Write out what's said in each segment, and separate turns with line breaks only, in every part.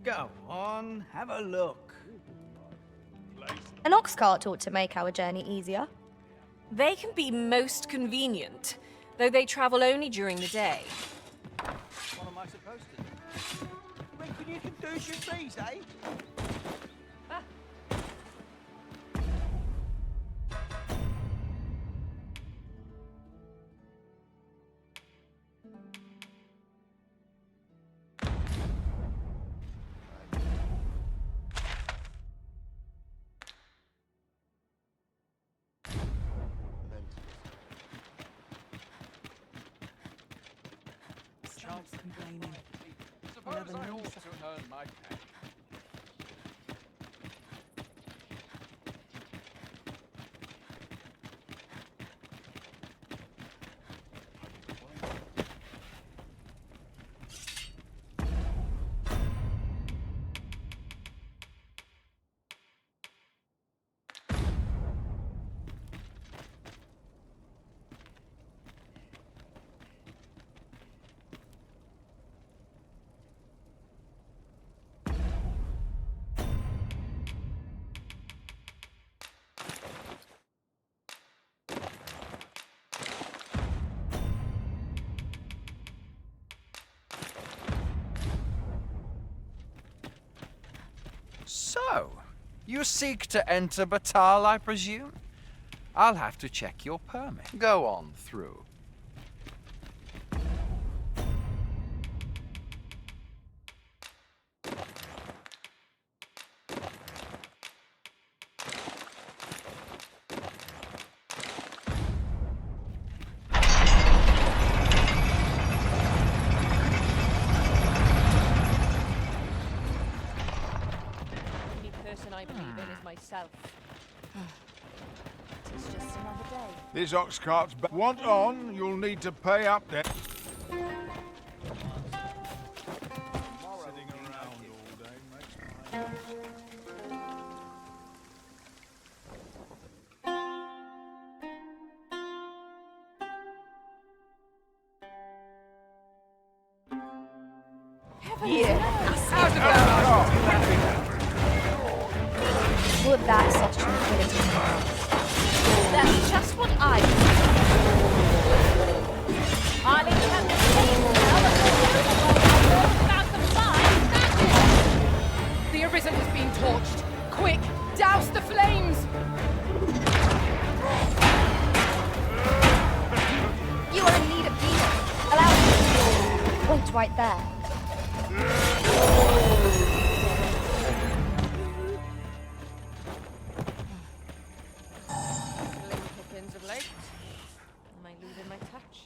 Go on, have a look.
An ox cart ought to make our journey easier.
They can be most convenient, though they travel only during the day.
What am I supposed to do? Reckon you can do your trees, eh?
Chance complaining.
Suppose I ought to earn my pay.
So, you seek to enter Batal, I presume? I'll have to check your permit. Go on through.
I believe in is myself. It's just another day.
This ox cart's want on, you'll need to pay up then.
Sitting around all day makes my...
Would that such tranquility?
That's just what I I'll have the same about the fire. That's it. The Arisen is being torched. Quick, douse the flames.
You are in need of peace. Allow me. Wait right there.
Of late. Am I losing my touch?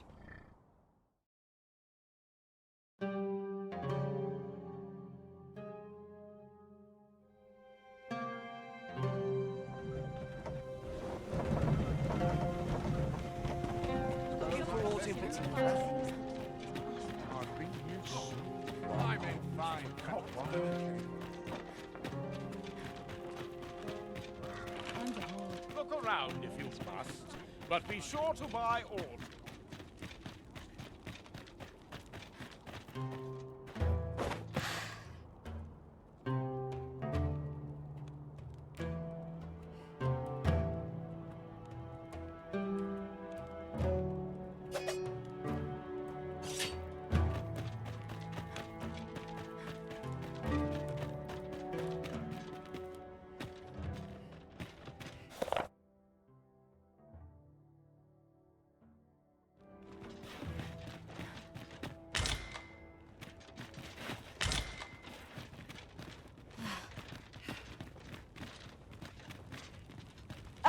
I'm in fine company. Look around if you must, but be sure to buy all.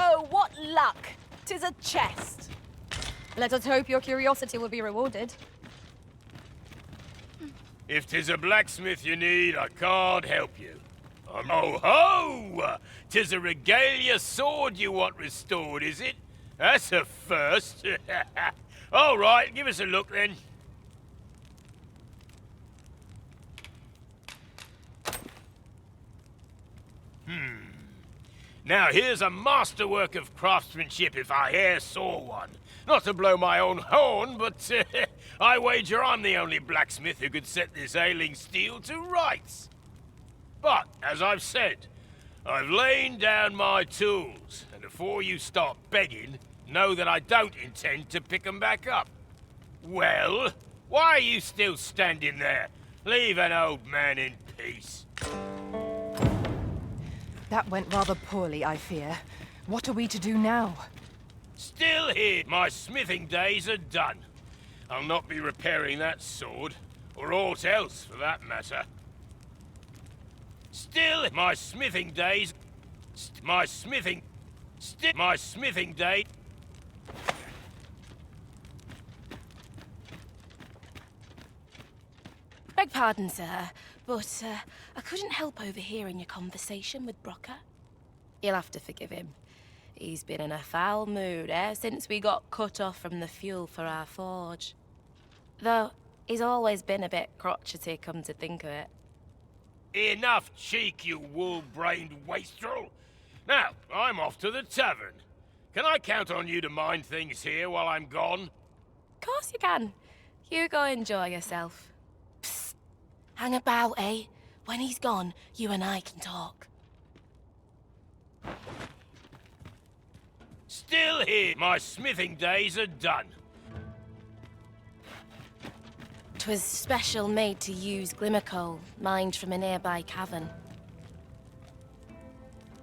Oh, what luck! 'Tis a chest.
Let us hope your curiosity will be rewarded.
If 'tis a blacksmith you need, I can't help you. Oh ho! 'Tis a regalia sword you want restored, is it? That's a first. All right, give us a look then. Now here's a masterwork of craftsmanship if I e'er saw one. Not to blow my own horn, but I wager I'm the only blacksmith who could set this ailing steel to rights. But, as I've said, I've lain down my tools, and before you start begging, know that I don't intend to pick 'em back up. Well, why are you still standing there? Leave an old man in peace.
That went rather poorly, I fear. What are we to do now?
Still here. My smithing days are done. I'll not be repairing that sword, or aught else for that matter. Still, my smithing days... my smithing day...
Beg pardon, sir, but I couldn't help overhearing your conversation with Brocker. You'll have to forgive him. He's been in a foul mood since we got cut off from the fuel for our forge. Though, he's always been a bit crotchety, come to think of it.
Enough cheek, you wool-brained wastrel! Now, I'm off to the tavern. Can I count on you to mind things here while I'm gone?
Of course you can. You go enjoy yourself. Psst. Hang about, eh? When he's gone, you and I can talk.
Still here. My smithing days are done.
'Twas special made to use glimmer coal, mined from a nearby cavern.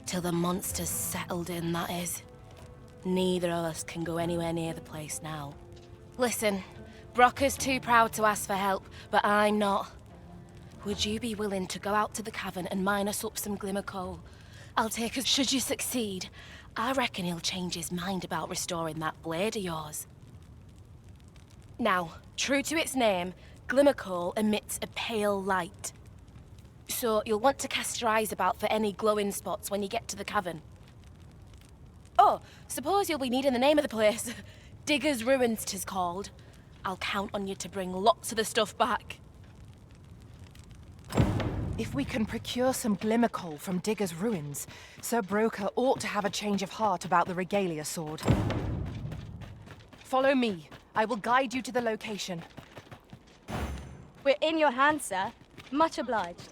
Till the monsters settled in, that is. Neither of us can go anywhere near the place now. Listen, Brocker's too proud to ask for help, but I'm not. Would you be willing to go out to the cavern and mine us up some glimmer coal? I'll take us should you succeed. I reckon he'll change his mind about restoring that blade of yours. Now, true to its name, glimmer coal emits a pale light. So you'll want to cast your eyes about for any glowing spots when you get to the cavern. Oh, suppose you'll be needing the name of the place. Digger's Ruins 'tis called. I'll count on you to bring lots of the stuff back.
If we can procure some glimmer coal from Digger's Ruins, Sir Broker ought to have a change of heart about the regalia sword. Follow me. I will guide you to the location.
We're in your hands, sir. Much obliged.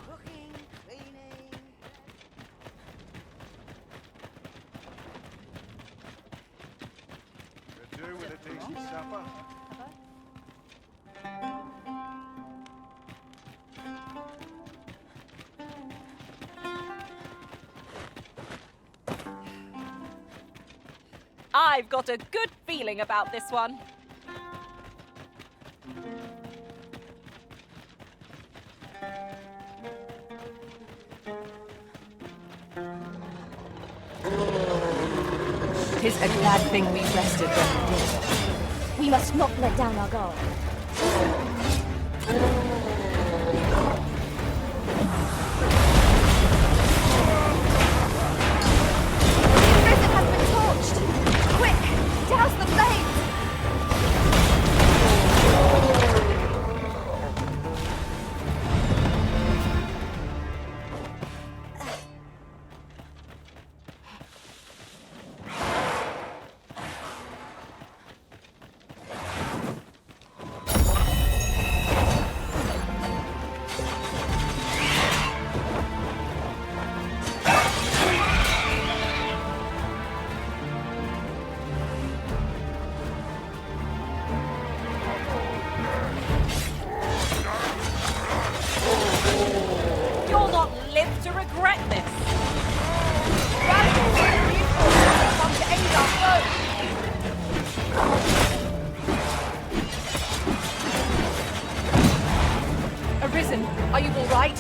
Cooking, cleaning.
Could do with a decent supper.
I've got a good feeling about this one.
Tis a glad thing we rested when we did.
We must not let down our guard.
The prison has been torched! Quick! Douse the flames!
You'll not live to regret this. Radical reinforcements come to aid our foes.
Arisen, are you all right?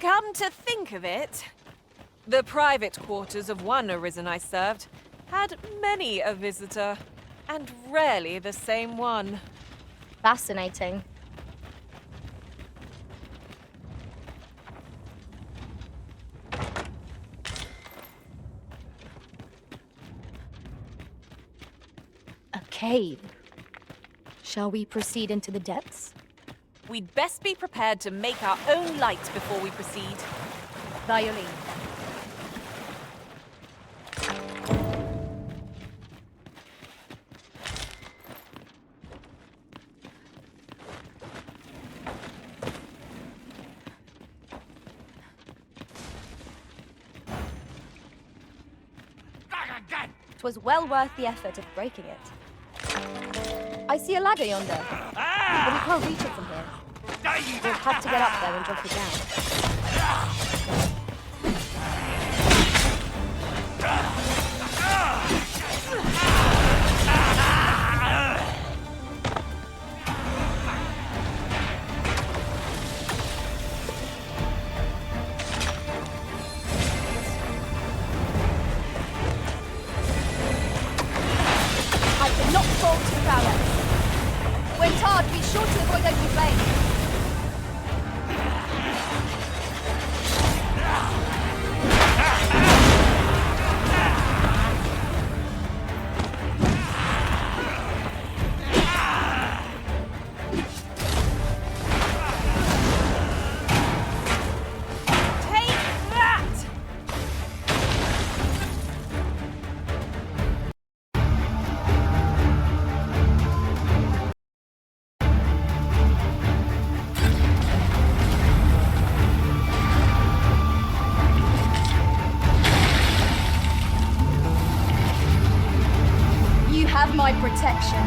Come to think of it, the private quarters of one Arisen I served had many a visitor, and rarely the same one.
Fascinating. A cave. Shall we proceed into the depths?
We'd best be prepared to make our own light before we proceed.
Violin. Was well worth the effort of breaking it. I see a ladder yonder, but we can't reach it from here. We'll have to get up there and drop it down. When tarred, be sure to avoid open flame. My protection.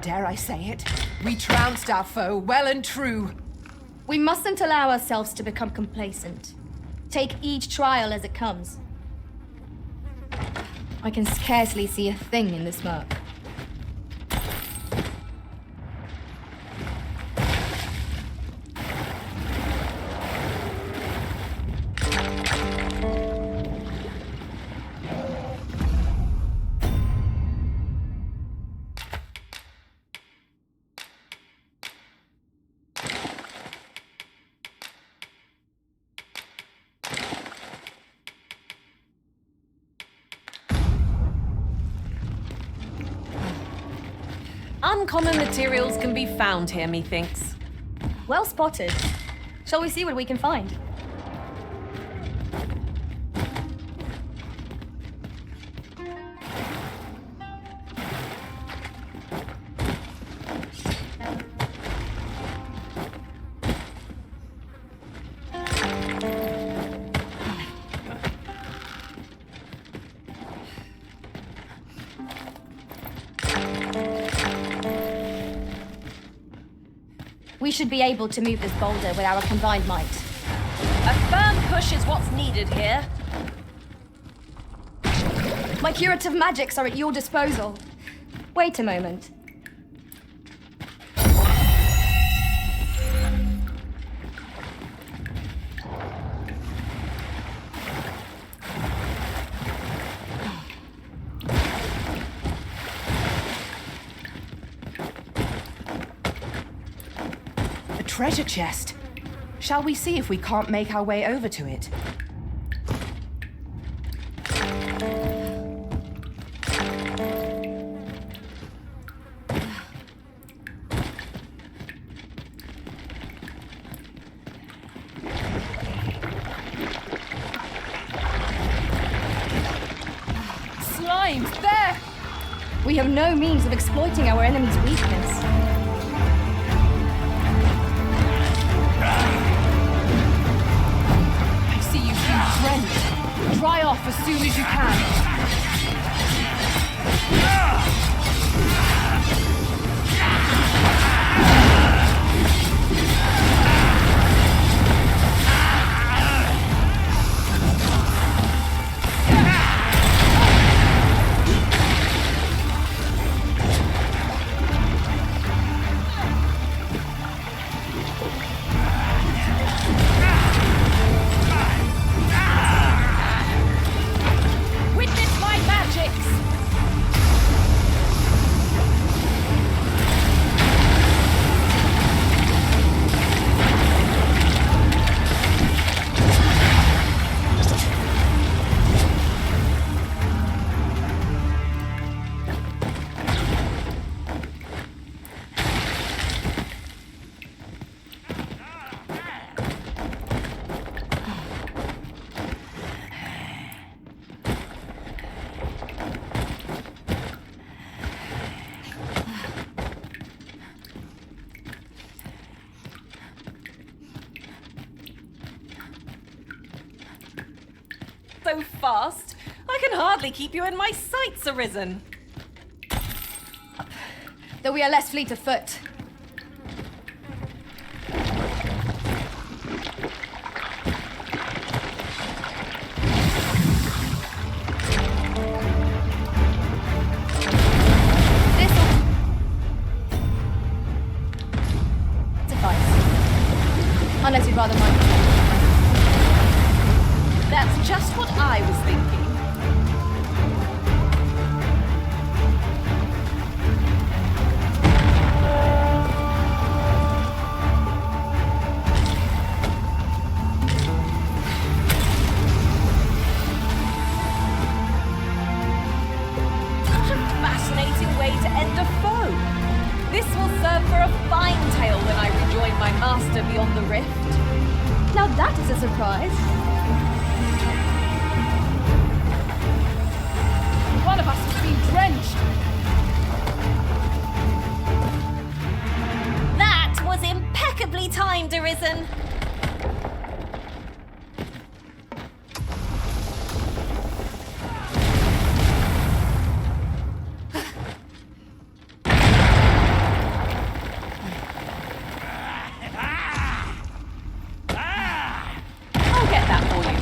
Dare I say it? We trounced our foe well and true.
We mustn't allow ourselves to become complacent. Take each trial as it comes. I can scarcely see a thing in this murk.
Uncommon materials can be found here, methinks.
Well spotted. Shall we see what we can find? We should be able to move this boulder with our combined might.
A firm push is what's needed here.
My curative magics are at your disposal. Wait a moment.
treasure chest. Shall we see if we can't make our way over to it?
Slimes, there! We have no means of exploiting our enemy's weakness.
I see you feel drenched. Dry off as soon as you can.
Witness my magics!
So fast, I can hardly keep you in my sights, Arisen.
Though we are less fleet of foot. This'll suffice. Unless you'd rather mind.
That's just what I was thinking. Such a fascinating way to end a foe. This will serve for a fine tale when I rejoin my master beyond the rift.
Now that is a surprise.
One of us has been drenched.
That was impeccably timed, Arisen. I'll get that for you.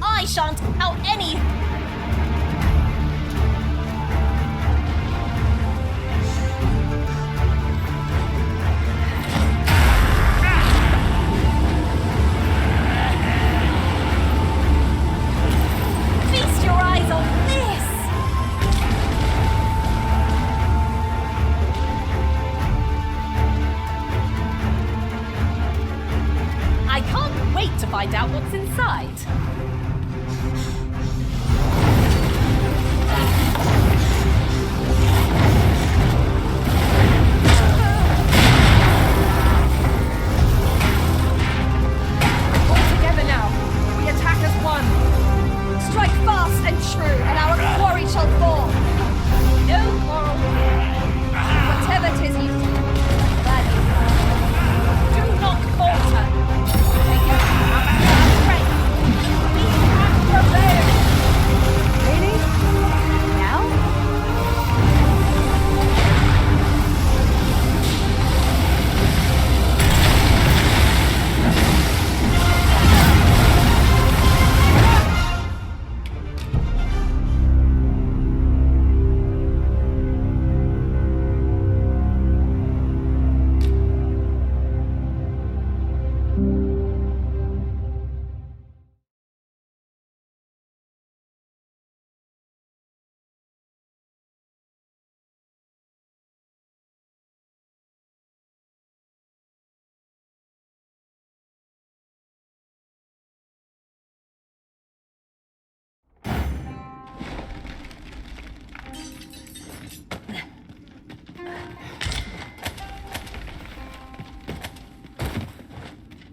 I shan't allow any... Feast your eyes on this! I can't wait to find out what's inside.
All together now. We attack as one.
Strike fast and true, and our quarry shall fall.
No quarrel.
Whatever 'tis you do, gladly.
Do not falter. Take your strength. We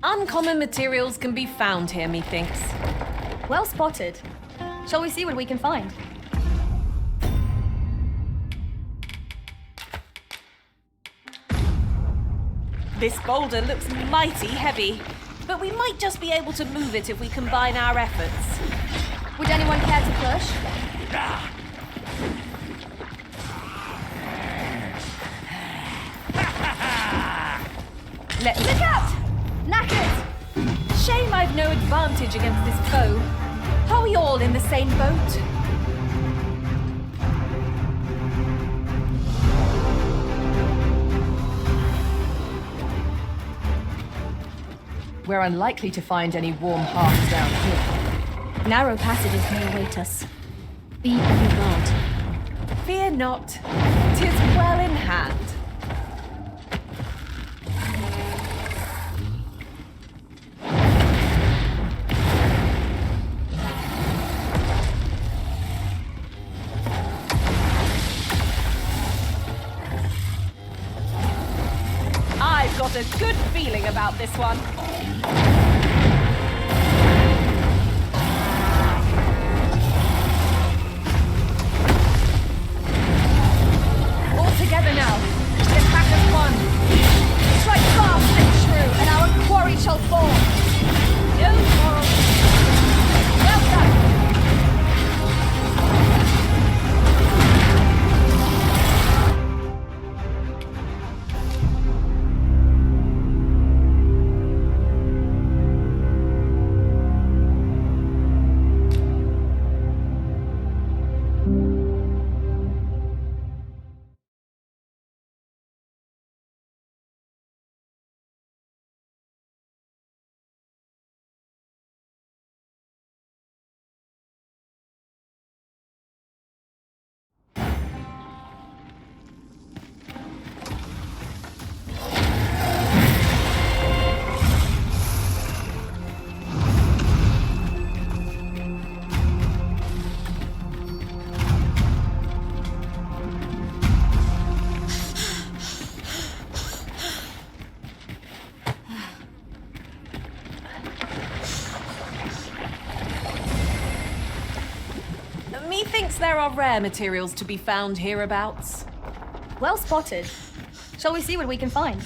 Uncommon materials can be found here, methinks.
Well spotted. Shall we see what we can find?
This boulder looks mighty heavy, but we might just be able to move it if we combine our efforts.
Would anyone care to push?
Look out!
Knackered!
Shame I've no advantage against this foe. Are we all in the same boat?
We're unlikely to find any warm hearths down here.
Narrow passages may await us. Be on your guard.
Fear not. 'Tis well in hand. I've got a good feeling about this one.
All together now. The attack has won. Strike fast and true, and our quarry shall fall. No quarrel. Well done.
Methinks there are rare materials to be found hereabouts.
Well spotted. Shall we see what we can find?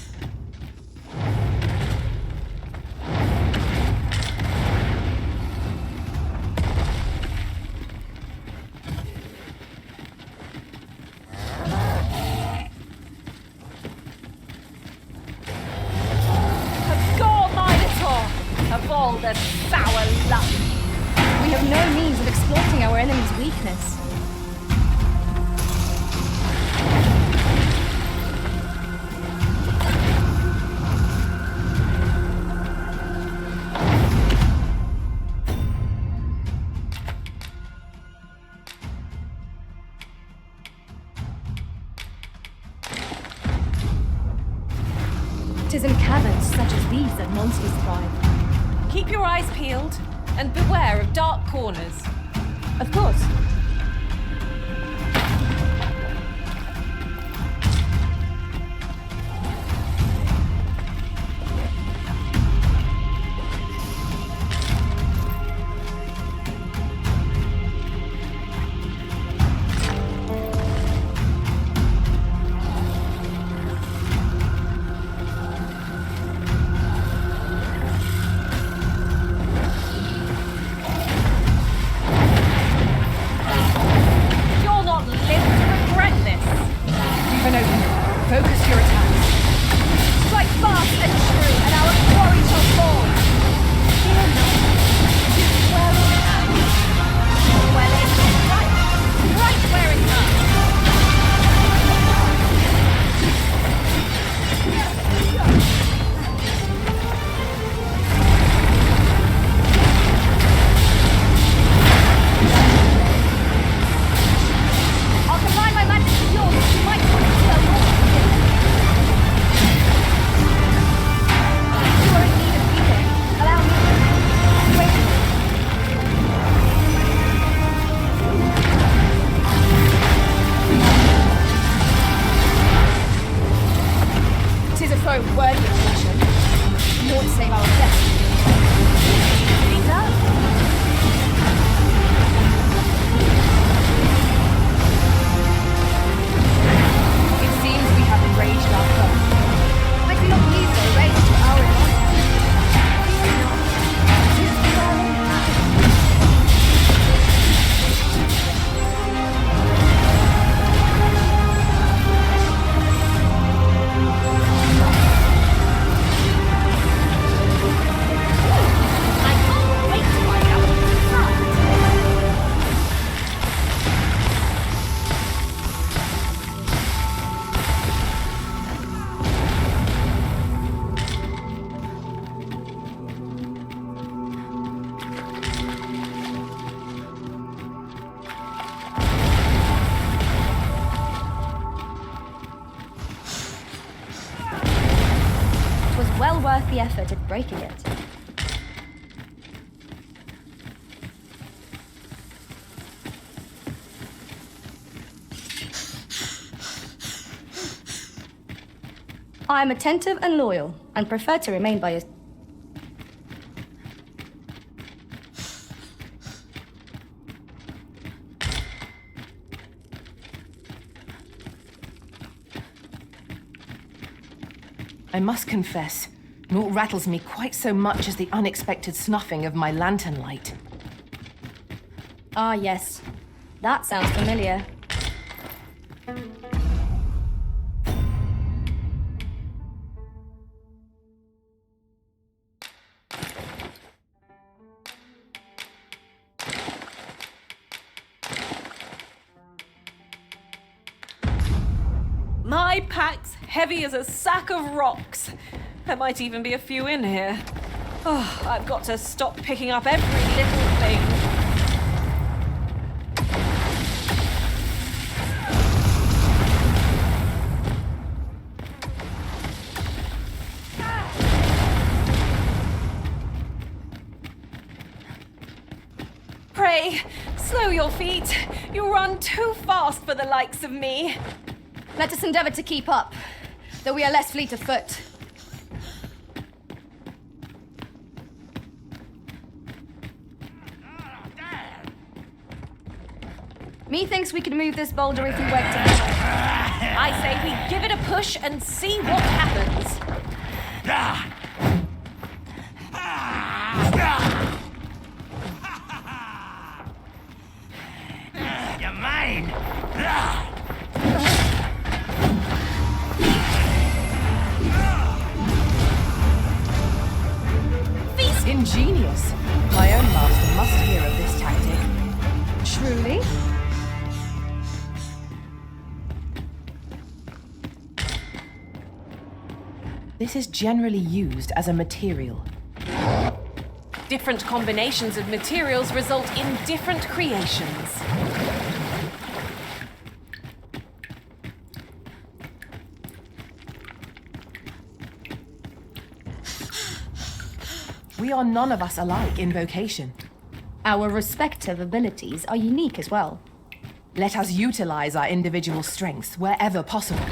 Gore Minotaur! Of all the sour luck!
We have no means of exploiting our enemy's weakness. It is in caverns such as these that monsters thrive.
Keep your eyes peeled, and beware of dark corners.
Of course. the effort of breaking it. I am attentive and loyal, and prefer to remain by your...
I must confess, naught rattles me quite so much as the unexpected snuffing of my lantern light.
Ah, yes. That sounds familiar.
My pack's heavy as a sack of rocks. There might even be a few in here. Oh, I've got to stop picking up every little thing. Pray, slow your feet. You run too fast for the likes of me.
Let us endeavor to keep up, though we are less fleet of foot. Methinks we can move this boulder if we work together.
I say we give it a push and see what happens.
You're mine!
Ingenious. My own master must hear of this tactic.
Truly?
This is generally used as a material.
Different combinations of materials result in different creations.
We are none of us alike in vocation.
Our respective abilities are unique as well.
Let us utilize our individual strengths wherever possible.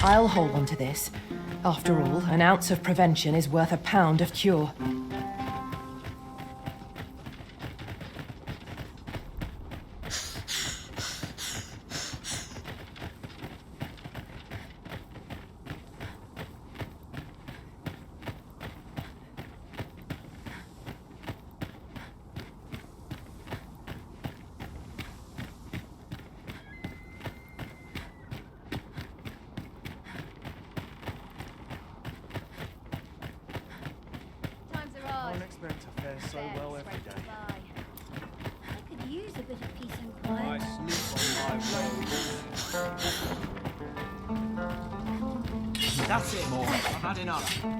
I'll hold on to this. After all, an ounce of prevention is worth a pound of cure.
Times are hard.
Don't expect to fare so well every day.
I could use a bit of peace and
I
quiet.
sleep on my road. That's it, more. I've had enough.
Well,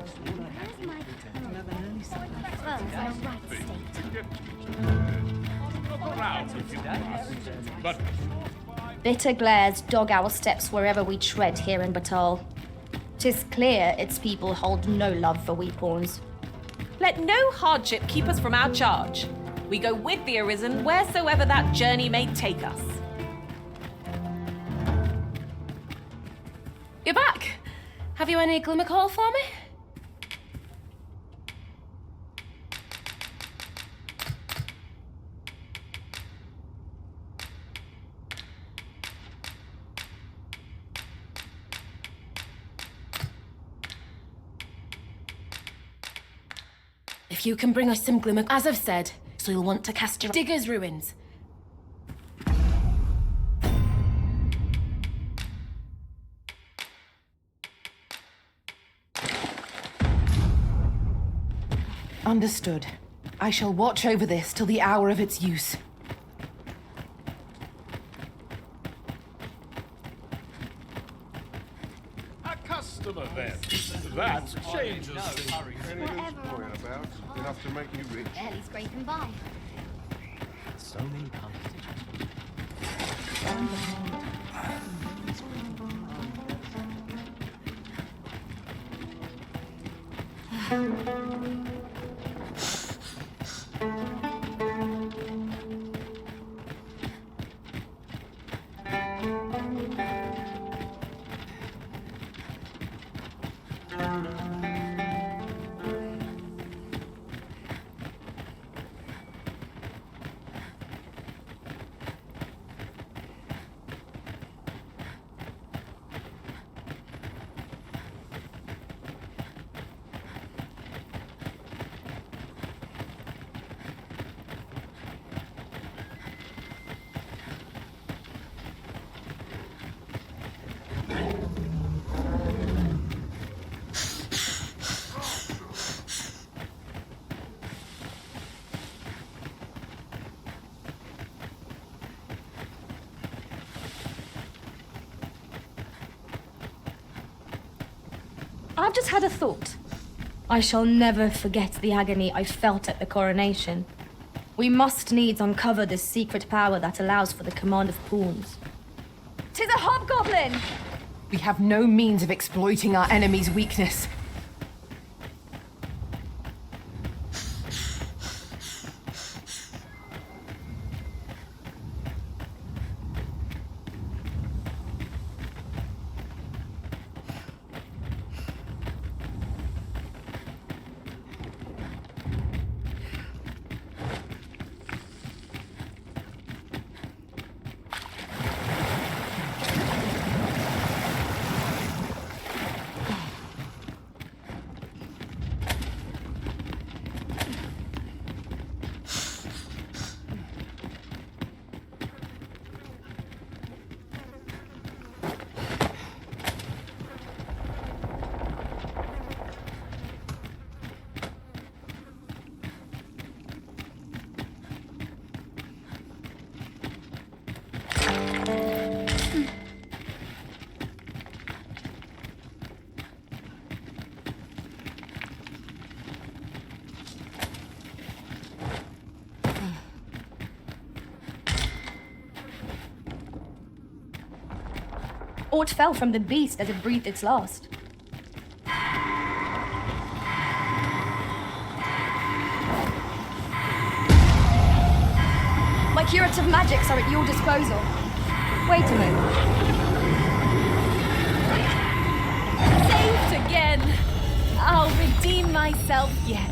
it's in a right state.
Around if you must. But
Bitter glares dog our steps wherever we tread here in Batal. 'Tis clear its people hold no love for weepawns.
Let no hardship keep us from our charge. We go with the Arisen wheresoever that journey may take us.
You're back. Have you any glimmer call for me? If you can bring us some glimmer, as I've said, so you'll want to cast your Digger's Ruins.
Understood. I shall watch over this till the hour of its use.
A customer, then. That changes things.
Any good worrying about? Enough to make you rich?
Barely scraping by.
So many colours.
I've just had a thought. I shall never forget the agony I felt at the coronation. We must needs uncover this secret power that allows for the command of pawns. 'Tis a hobgoblin!
We have no means of exploiting our enemy's weakness.
Aught fell from the beast as it breathed its last. My curative magics are at your disposal. Wait a moment.
Saved again! I'll redeem myself yet.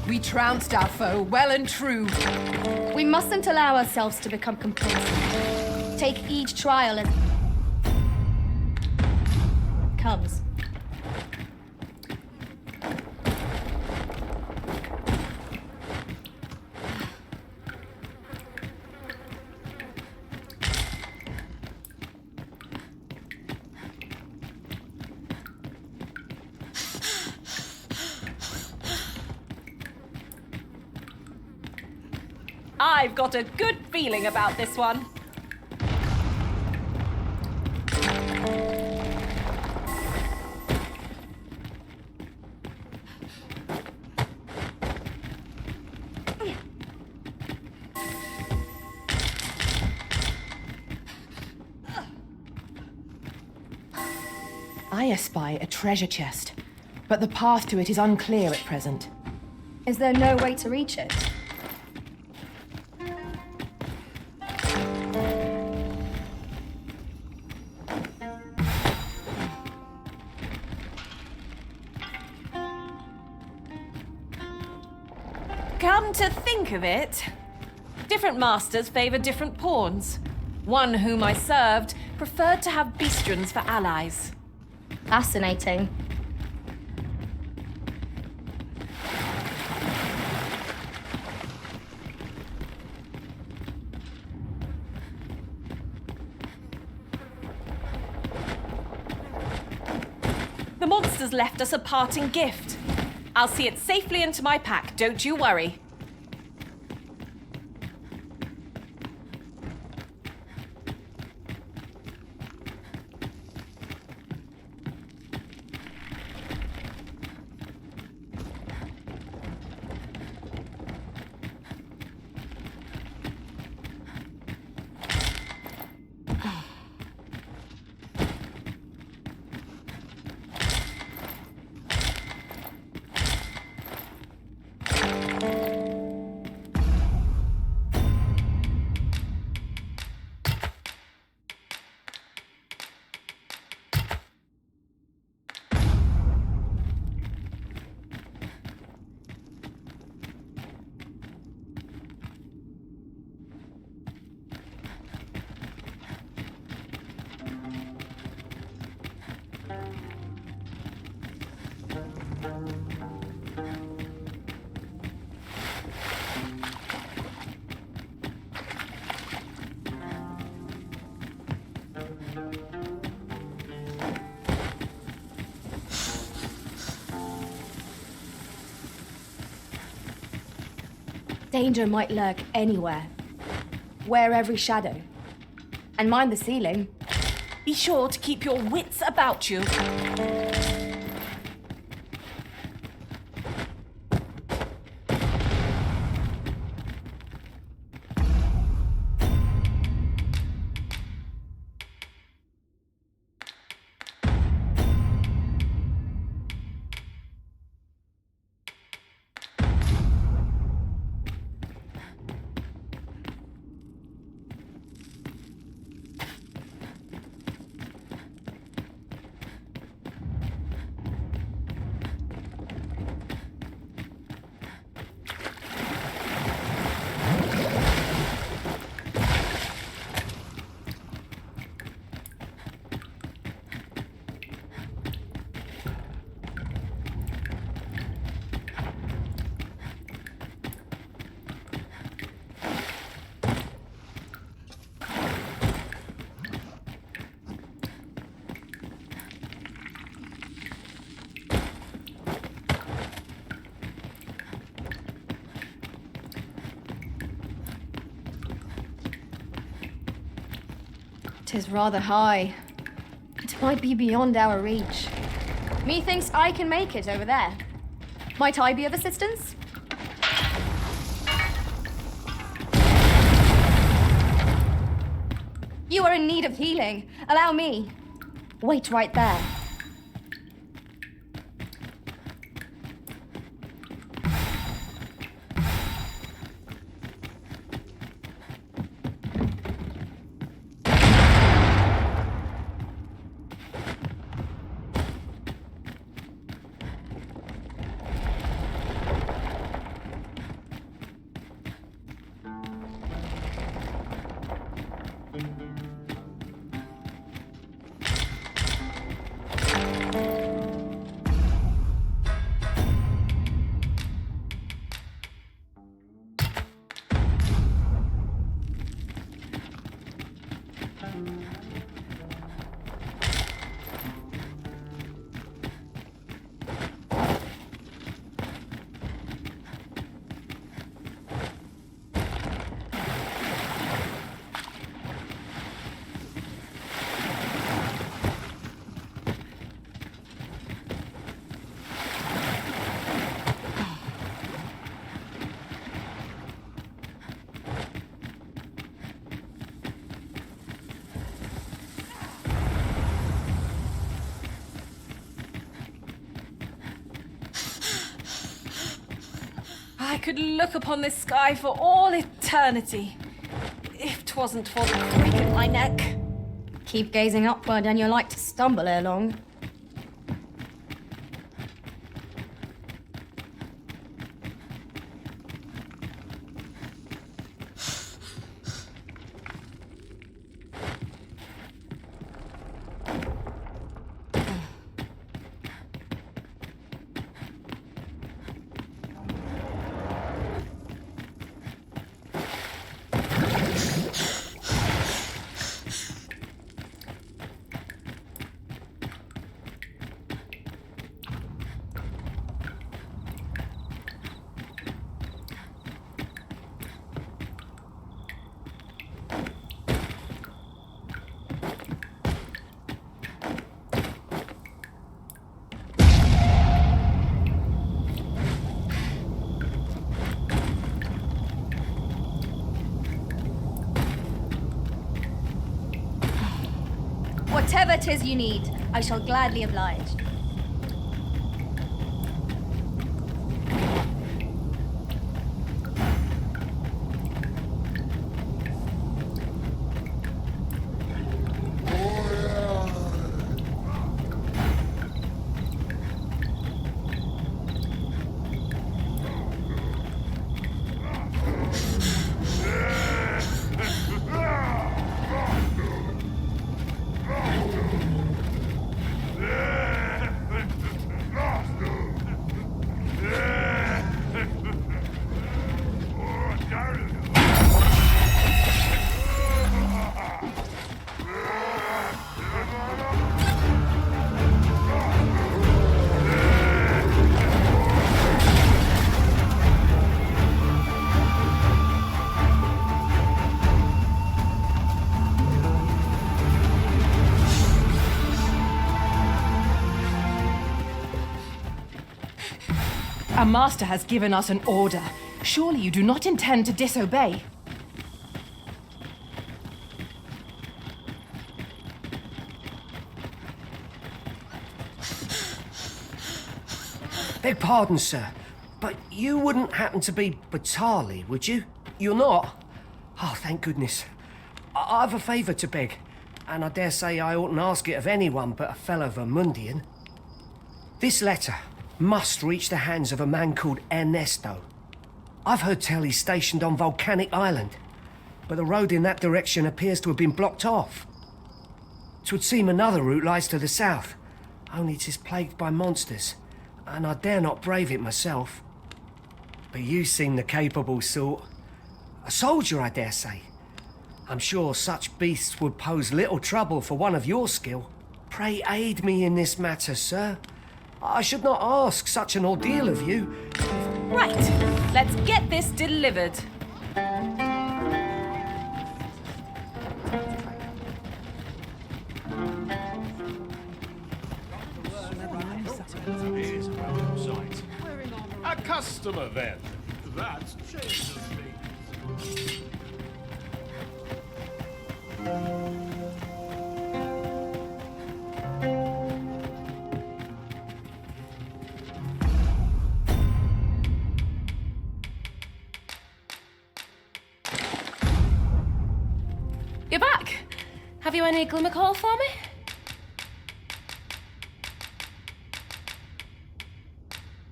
We trounced our foe, well and true.
We mustn't allow ourselves to become complacent. Take each trial as comes.
I've got a good feeling about this one.
I espy a treasure chest, but the path to it is unclear at present.
Is there no way to reach it?
Come to think of it, different masters favor different pawns. One whom I served preferred to have beastrons for allies.
Fascinating.
The monsters left us a parting gift. I'll see it safely into my pack, don't you worry.
Danger might lurk anywhere. Wear every shadow. And mind the ceiling.
Be sure to keep your wits about you.
Tis rather high. It might be beyond our reach. Methinks I can make it over there. Might I be of assistance? You are in need of healing. Allow me. Wait right there.
I could look upon this sky for all eternity, if 'twasn't for the creak in my neck.
Keep gazing upward and you're like to stumble ere long. Whatever 'tis you need, I shall gladly oblige.
Our master has given us an order. Surely you do not intend to disobey.
Beg pardon, sir, but you wouldn't happen to be Batali, would you? You're not? Oh, thank goodness. I've a favour to beg, and I dare say I oughtn't ask it of anyone but a fellow Vermundian. This letter must reach the hands of a man called Ernesto. I've heard tell he's stationed on Volcanic Island, but the road in that direction appears to have been blocked off. 'Twould seem another route lies to the south, only 'tis plagued by monsters, and I dare not brave it myself. But you seem the capable sort. A soldier, I dare say. I'm sure such beasts would pose little trouble for one of your skill. Pray aid me in this matter, sir. I should not ask such an ordeal of you.
Right, let's get this delivered.
A customer, then. That changes things.
You're back. Have you any glimmer call for me?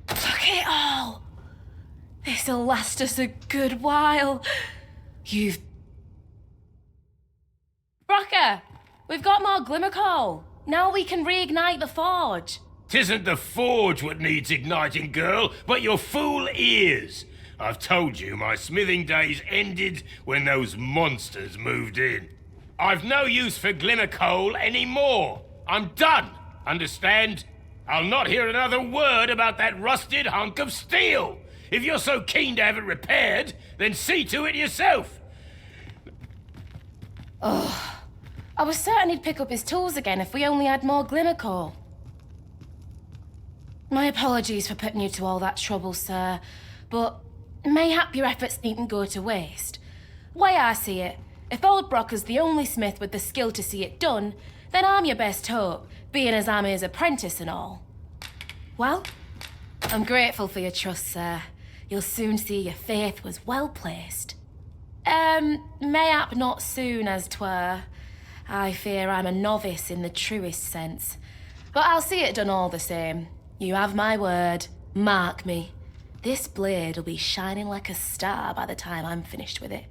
Look it all. This'll last us a good while. You've... Brocker, we've got more glimmer coal. Now we can reignite the forge.
'Tisn't the forge what needs igniting, girl, but your fool ears. I've told you my smithing days ended when those monsters moved in. I've no use for glimmer coal anymore. I'm done, understand? I'll not hear another word about that rusted hunk of steel. If you're so keen to have it repaired, then see to it yourself.
Oh, I was certain he'd pick up his tools again if we only had more glimmer coal. My apologies for putting you to all that trouble, sir, but mayhap your efforts needn't go to waste. Way I see it, if old Brocker's the only smith with the skill to see it done, then I'm your best hope, being as I'm his apprentice and all. Well, I'm grateful for your trust, sir. you'll soon see your faith was well placed. Mayhap not soon as 'twere. I fear I'm a novice in the truest sense. But I'll see it done all the same. You have my word. Mark me. This blade'll be shining like a star by the time I'm finished with it.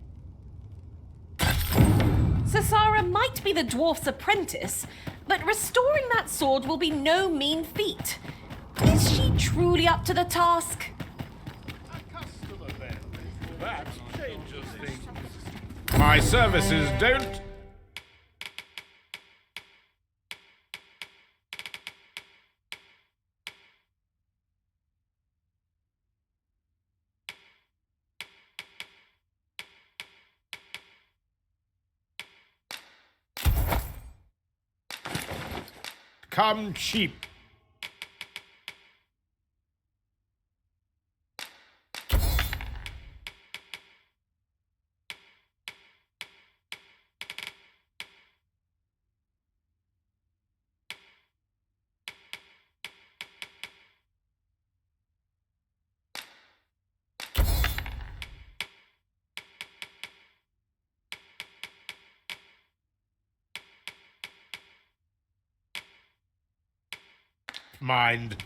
Sasara might be the dwarf's apprentice, but restoring that sword will be no mean feat. Is she truly up to the task?
A customer then. That changes things. My services don't... come cheap. Mind.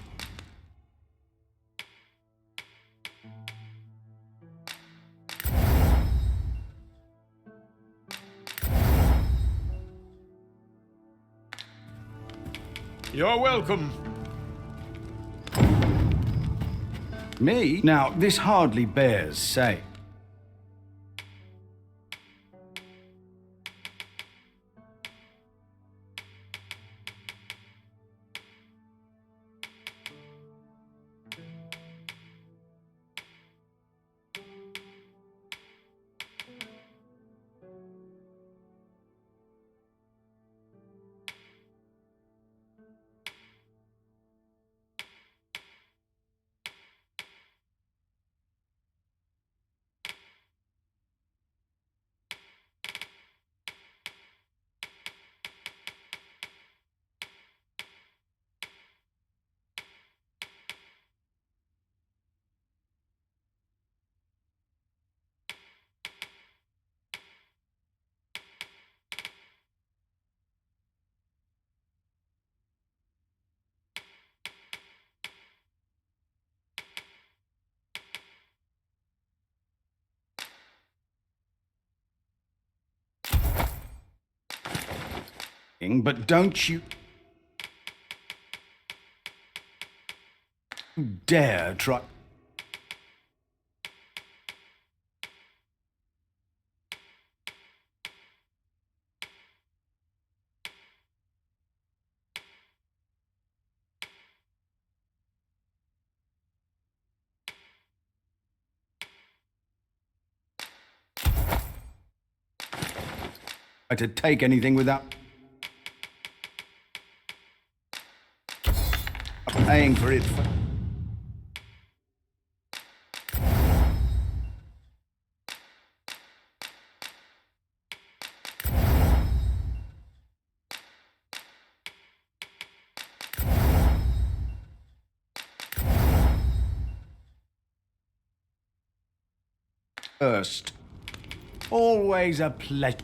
You're welcome.
Me? Now, this hardly bears saying. But don't you dare try. To take anything without paying for it. First, always a pleasure.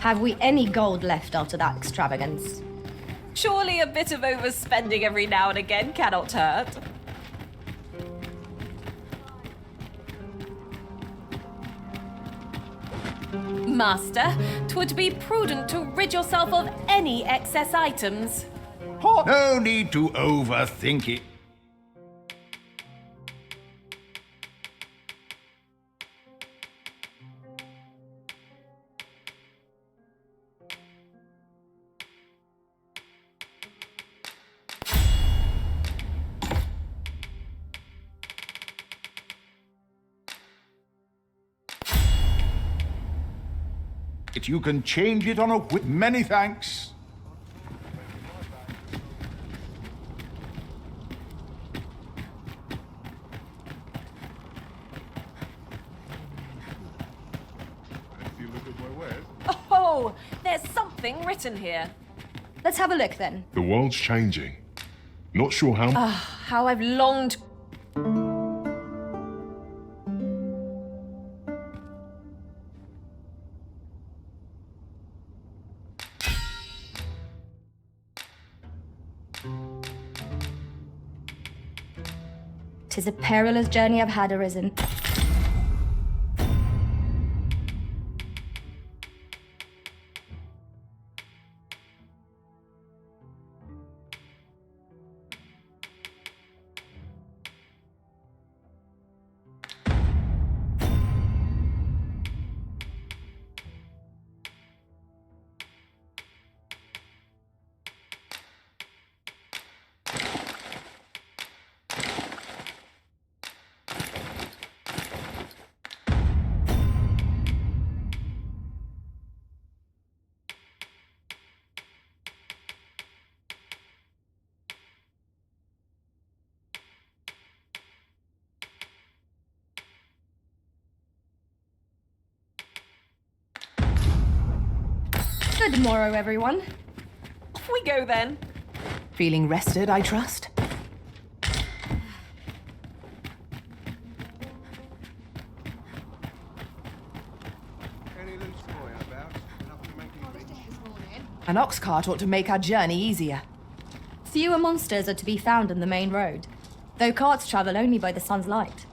Have we any gold left after that extravagance?
Surely a bit of overspending every now and again cannot hurt. Master, 'twould be prudent to rid yourself of any excess items.
No need to overthink it.
You can change it on a whip. Many thanks. If you look at my wares.
Oh, there's something written here.
Let's have a look then.
The world's changing. Not sure how.
How I've longed.
'Tis a perilous journey I've had, Arisen. Good morrow, everyone.
Off we go then.
Feeling rested, I trust?
Any loose boy about? Enough to make him think.
An ox cart ought to make our journey easier.
Fewer monsters are to be found on the main road, though carts travel only by the sun's light.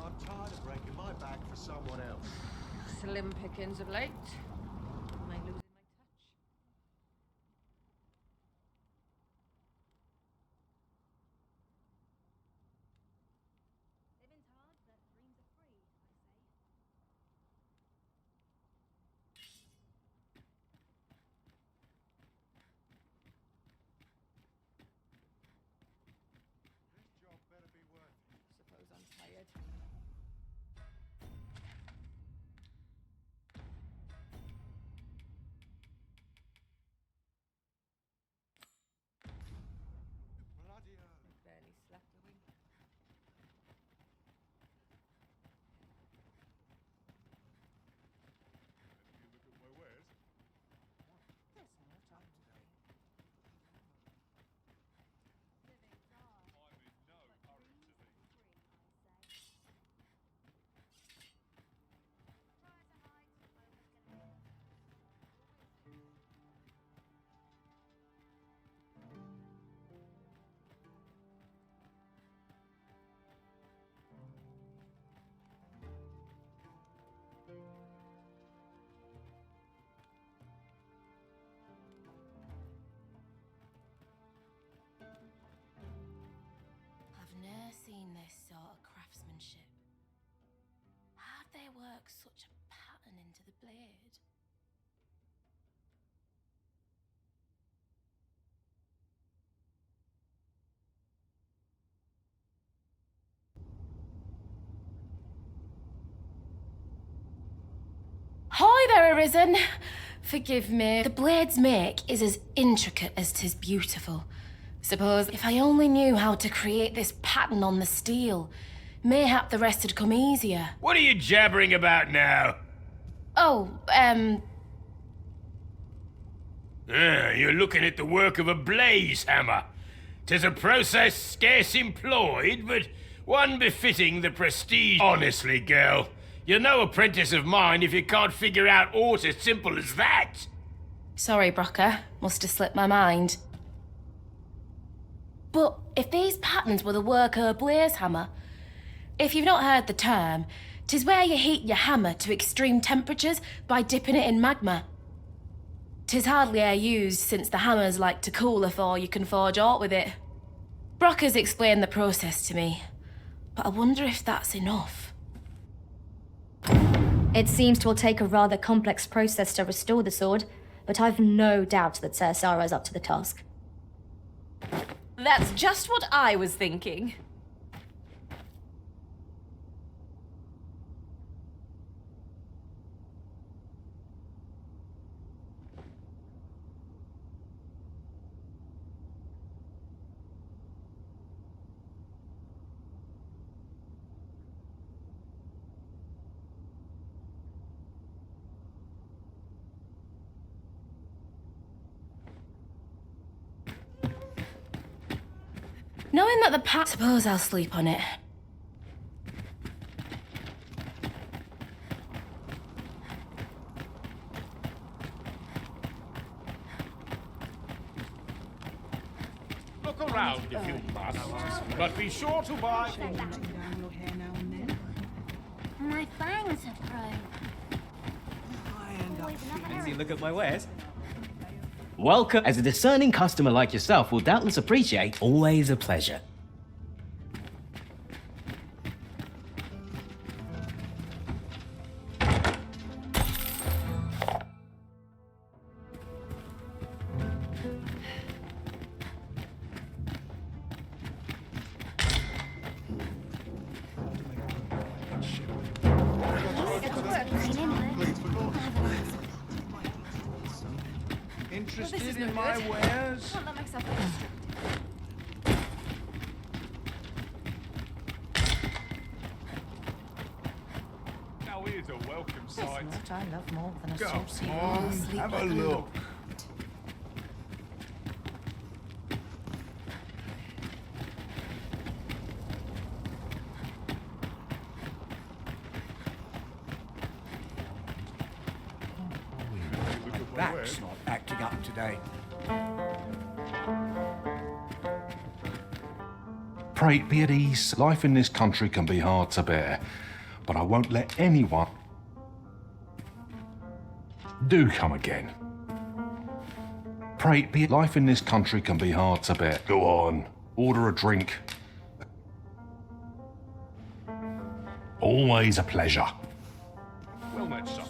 I'm tired of breaking my back for someone else.
Slim pickings of late. Am I losing my touch?
This job better be worth it.
Suppose I'm tired.
Bloody hell.
Barely slept a wink.
You look at my wares.
There's no time today.
I'm in no hurry to be.
I've ne'er seen this sort of craftsmanship. How'd they work such a pattern into the blade? Hi there, Arisen. Forgive me. The blade's make is as intricate as 'tis beautiful. Suppose if I only knew how to create this pattern on the steel, mayhap the rest would come easier.
What are you jabbering about now?
Oh,
You're looking at the work of a blaze hammer. 'Tis a process scarce employed, but one befitting the prestige. Honestly, girl, you're no apprentice of mine if you can't figure out aught as simple as that.
sorry, Brocker. Must have slipped my mind. But if these patterns were the work of a blaze hammer, if you've not heard the term, 'tis where you heat your hammer to extreme temperatures by dipping it in magma. 'Tis hardly e'er used since the hammers like to cool afore you can forge aught with it. Brocker's explained the process to me, but I wonder if that's enough.
It seems 'twill take a rather complex process to restore the sword, but I've no doubt that Ser Sara's up to the task.
That's just what I was thinking.
Knowing that the path... Suppose I'll sleep on it.
Look around if you must, but be sure to buy...
My fangs have grown.
Fancy look at my wares? Welcome. As a discerning customer like yourself will doubtless appreciate, always a pleasure.
Interested in my wares?
Can't let myself get distracted.
Now here's a welcome
There's
sight.
naught I love more than a
Go
saucy
on,
sleep
have a
like
look.
That's not acting up today.
Pray be at ease. Life in this country can be hard to bear, but I won't let anyone... Do come again. Pray be... Life in this country can be hard to bear. Go on, order a drink. Always a pleasure.
Well met, sir.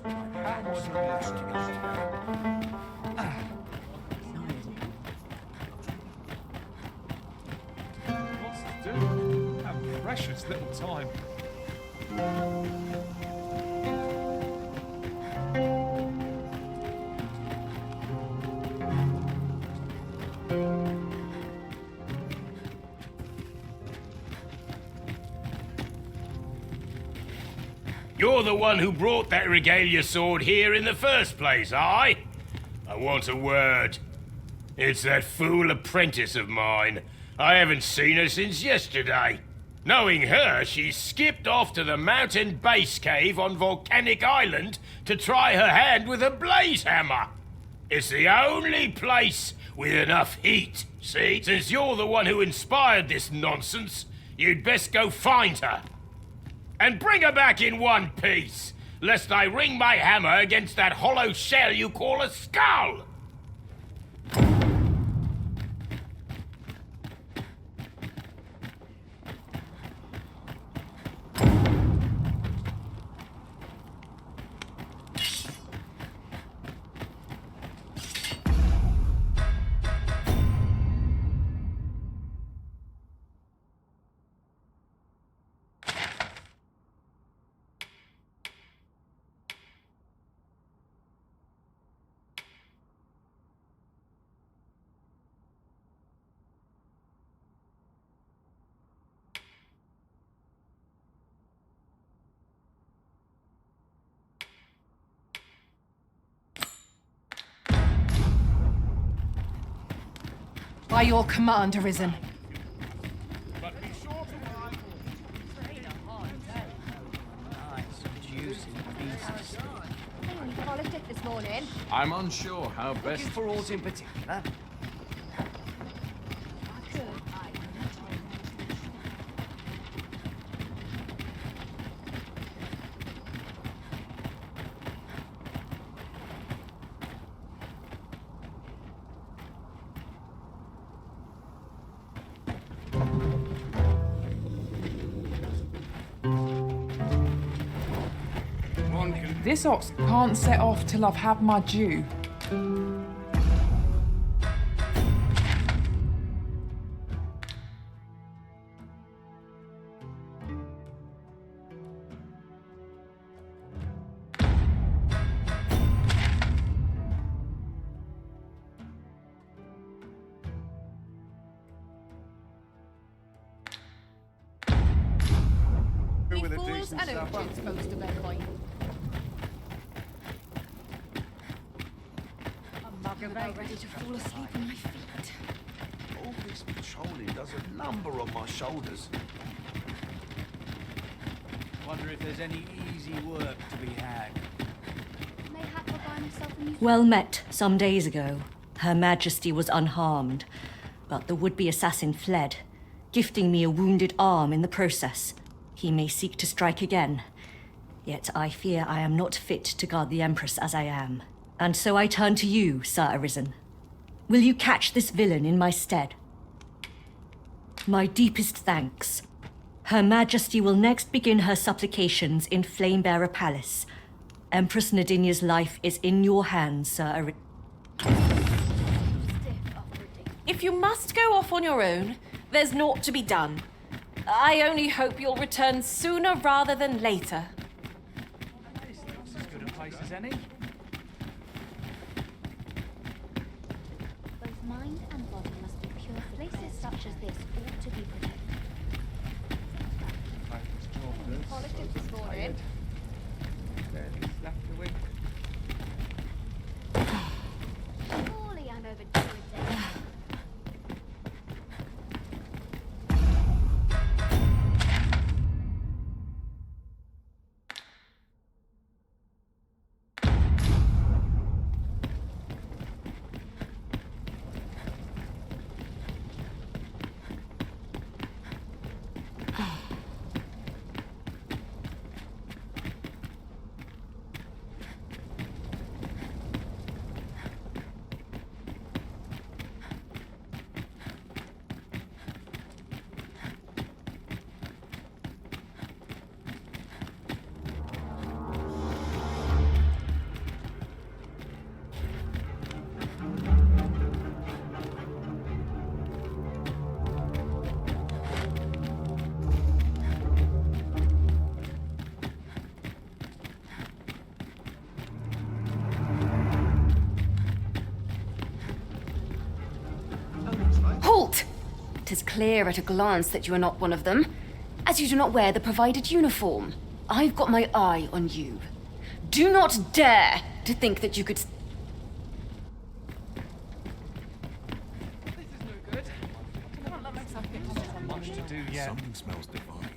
What's to do? Have precious little time.
You're the one who brought that regalia sword here in the first place, aye? I want a word. It's that fool apprentice of mine. I haven't seen her since yesterday. Knowing her, she skipped off to the mountain base cave on Volcanic Island to try her hand with a blaze hammer. It's the only place with enough heat, see? Since you're the one who inspired this nonsense, you'd best go find her. And bring her back in one piece, lest I ring my hammer against that hollow shell you call a skull!
By your command, Arisen.
But be sure to buy...
Nice, juicy pieces.
Hey, you polished it this morning.
I'm unsure how best...
Looking for aught in particular?
This ox can't set off till I've had my due.
With a decent supper.
I'm about ready to fall asleep on my feet.
All this patrolling does a number on my shoulders.
Wonder if there's any easy work to be had.
Mayhap will buy himself a new...
Well met some days ago. Her Majesty was unharmed, but the would-be assassin fled, gifting me a wounded arm in the process. He may seek to strike again, yet I fear I am not fit to guard the Empress as I am. And so I turn to you, Sir Arisen. Will you catch this villain in my stead? My deepest thanks. Her Majesty will next begin her supplications in Flamebearer Palace. Empress Nadinia's life is in your hands, Sir Arisen.
If you must go off on your own, there's naught to be done. I only hope you'll return sooner rather than later.
This looks as good a place as any.
Both mind and body must be pure. Places such as this ought to be protected. Polished it this morning. Surely I'm overdue a day.
Halt! 'Tis clear at a glance that you are not one of them, as you do not wear the provided uniform. I've got my eye on you. Do not dare to think that you could...
This is no good. Come on, let myself get
Much to do yet.
Something smells divine.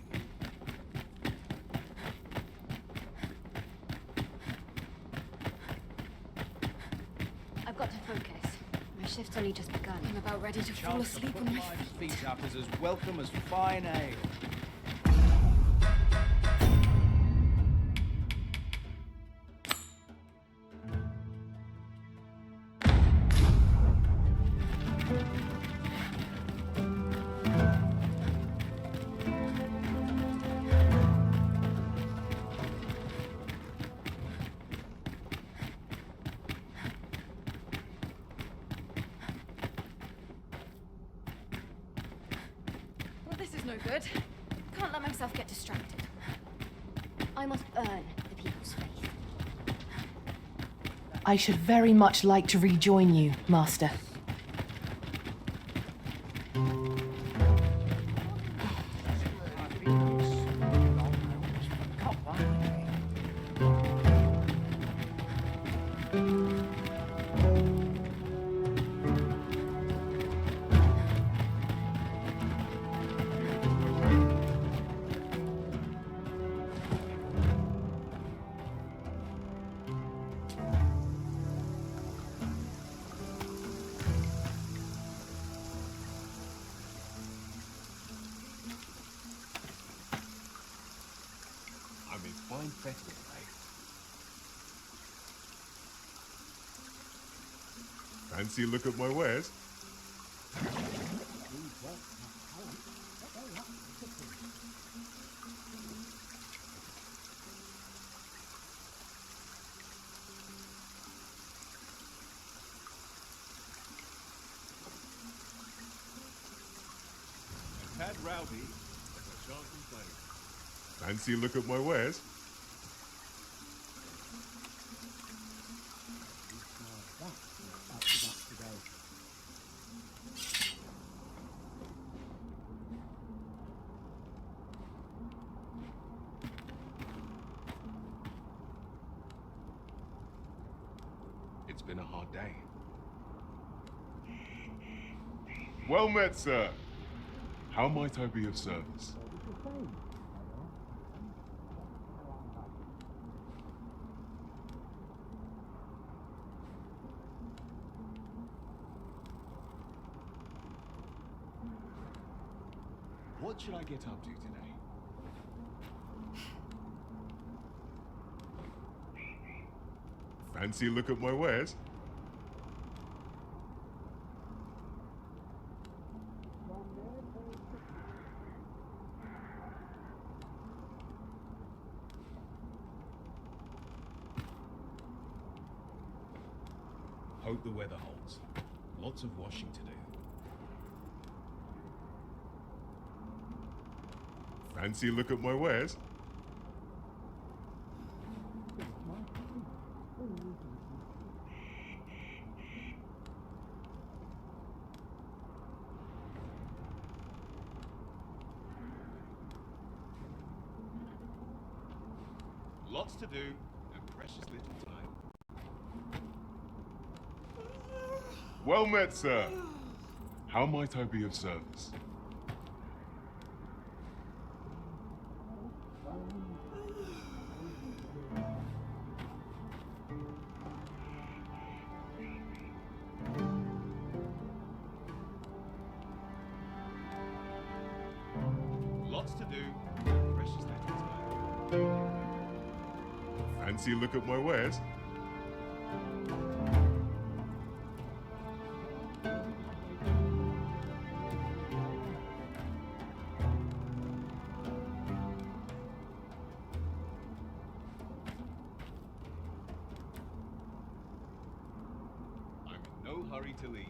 I've got to focus. My shift's only just begun. I'm about ready to fall
Chance to
asleep
put
on my
my
feet.
feet up is as welcome as fine ale.
Well, this is no good. Can't let myself get distracted. I must earn the people's faith.
I should very much like to rejoin you, Master.
I'm in fine fettle, mate. Fancy a look at my wares?
quite rowdy, but I shan't complain. Fancy a look at my wares? It's been a hard day. Well met, sir. How might I be of service? What should I get up to today? Fancy a look at my wares? Hope the weather holds. Lots of washing to do. Fancy a look at my wares? Lots to do and precious little time. Well met, sir. How might I be of service? Lots to do and precious little time. Fancy a look at my wares? I'm in no hurry to leave.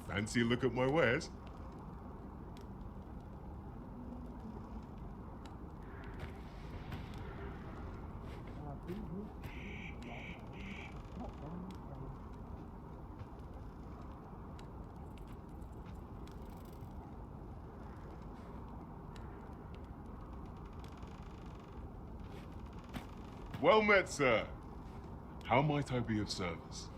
Fancy a look at my wares? Well met, sir. How might I be of service?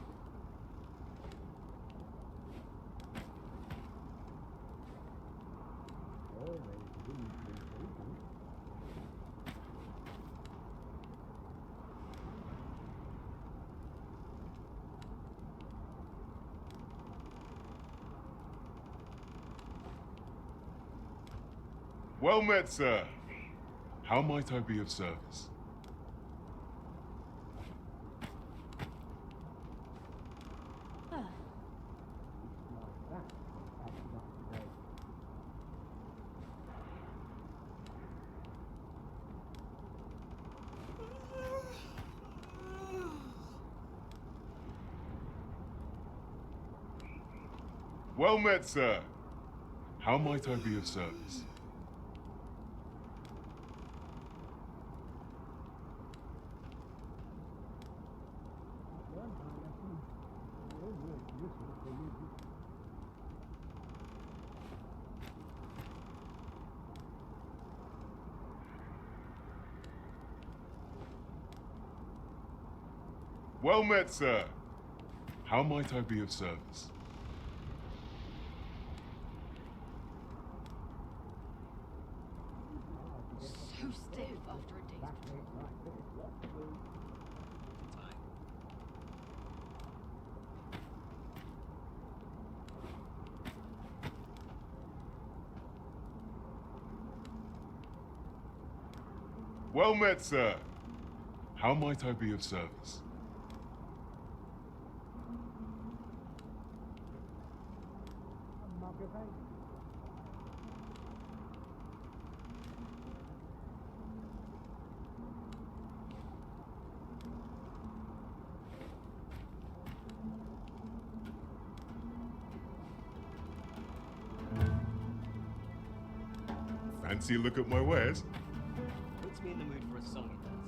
Well met, sir. How might I be of service? Well met, sir. How might I be of service? Well met, sir. How might I be of service?
So stiff after a day's
Well met, sir. How might I be of service? Fancy a look at my wares?
Puts me in the mood for a song, it does.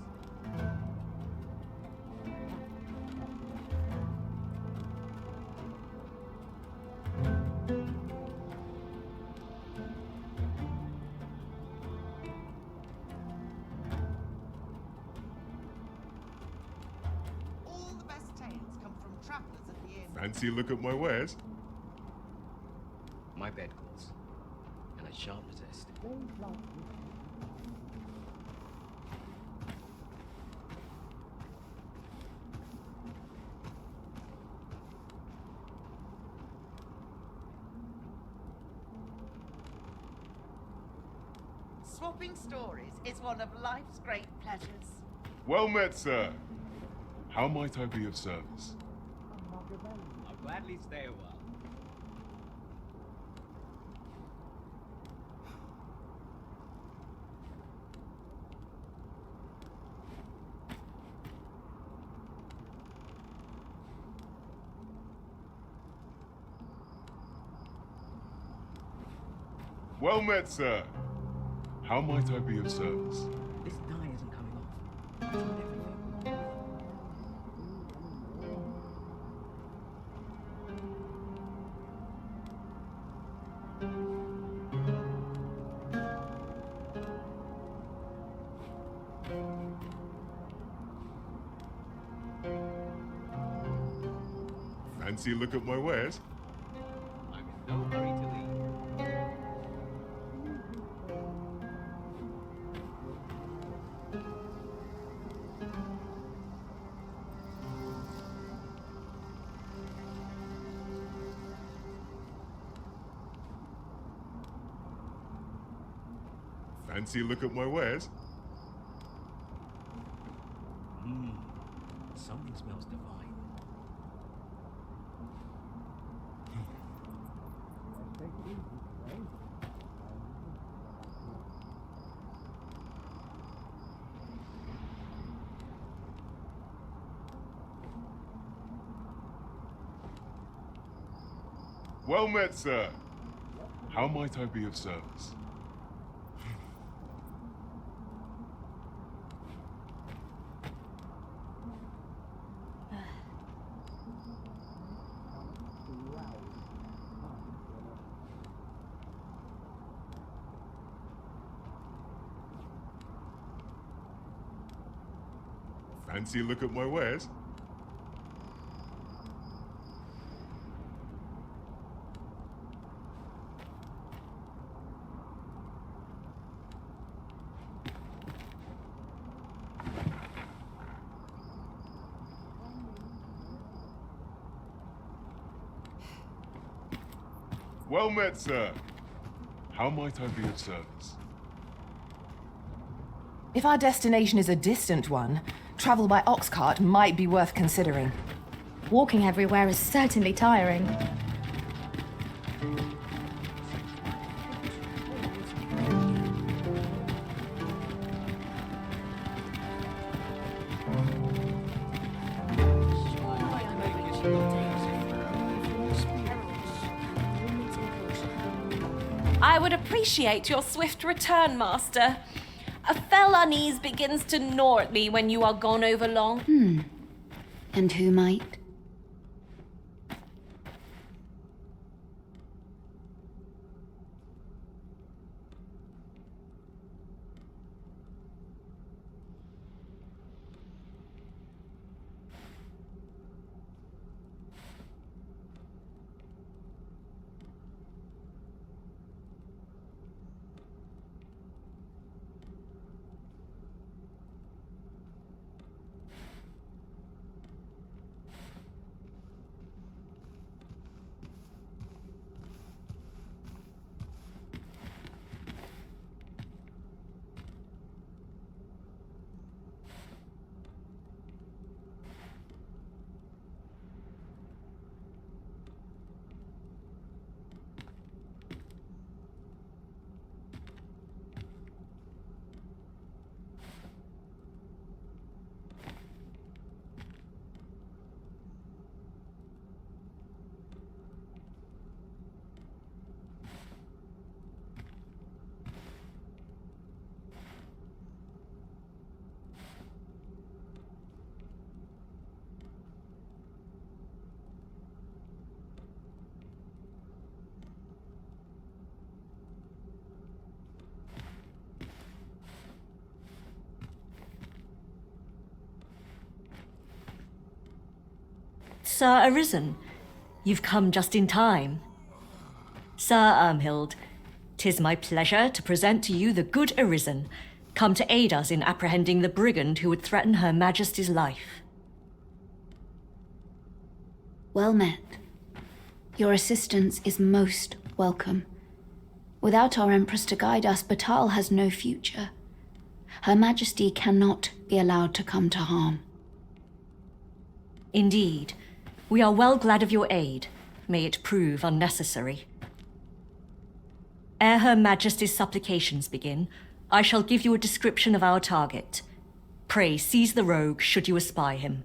All the best tales come from travellers at the inn.
Fancy a look at my wares?
My bed calls, and I shan't resist.
Swapping stories is one of life's great pleasures.
Well met, sir. How might I be of service?
I'll gladly stay a while.
Well met, sir. How might I be of service?
This dye isn't coming off. It's on everything.
Fancy a look at my wares?
I'm in no hurry to leave.
Fancy a look at my wares?
Something smells divine.
Well met, sir. How might I be of service? Fancy a look at my wares? Well met, sir. How might I be of service?
If our destination is a distant one, travel by ox cart might be worth considering.
Walking everywhere is certainly tiring.
I would appreciate your swift return, Master. A fell unease begins to gnaw at me when you are gone over long.
And who might?
Sir Arisen, you've come just in time. Sir Ermhild, 'tis my pleasure to present to you the good Arisen, come to aid us in apprehending the brigand who would threaten Her Majesty's life.
Well met. Your assistance is most welcome. Without our Empress to guide us, Batal has no future. Her Majesty cannot be allowed to come to harm.
Indeed. We are well glad of your aid. May it prove unnecessary. Ere Her Majesty's supplications begin, I shall give you a description of our target. Pray seize the rogue should you espy him.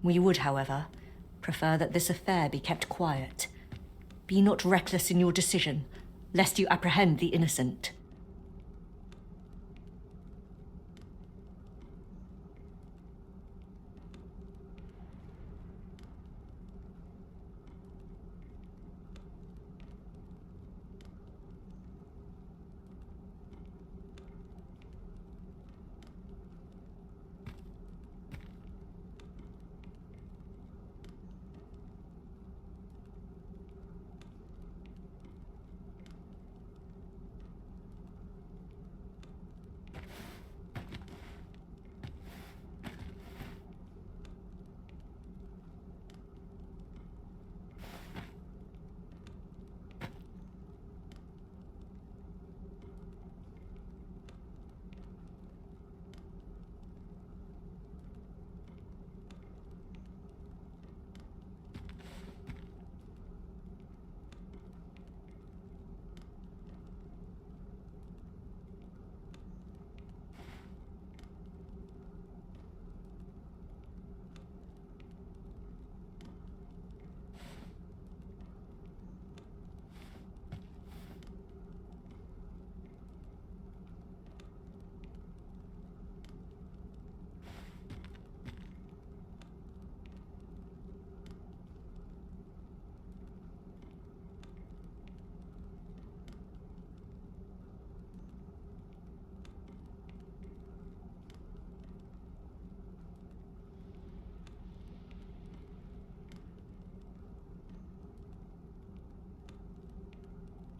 We would, however, prefer that this affair be kept quiet. Be not reckless in your decision, lest you apprehend the innocent.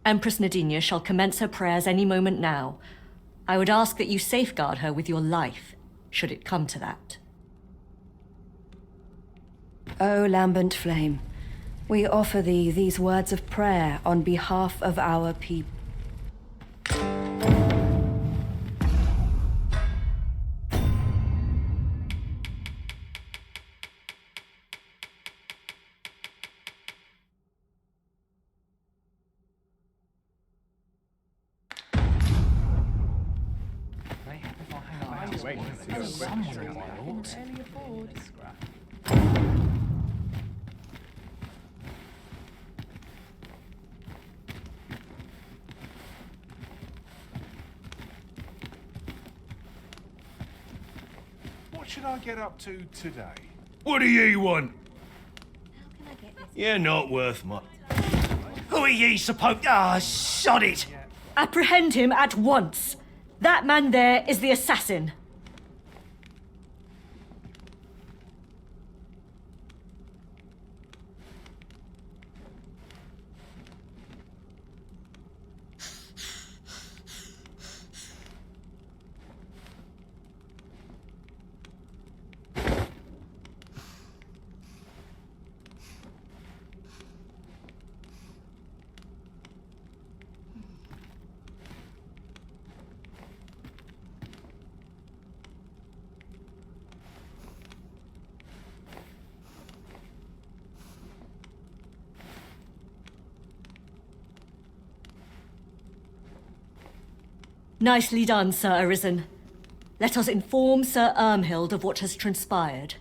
Empress Nadinia shall commence her prayers any moment now. I would ask that you safeguard her with your life, should it come to that.
O lambent flame, we offer thee these words of prayer on behalf of our people.
What should I get up to today?
What do you want? You're not worth much. Who are ye supposed... Ah, sod it!
Apprehend him at once! That man there is the assassin. Nicely done, Sir Arisen. Let us inform Sir Ermhild of what has transpired.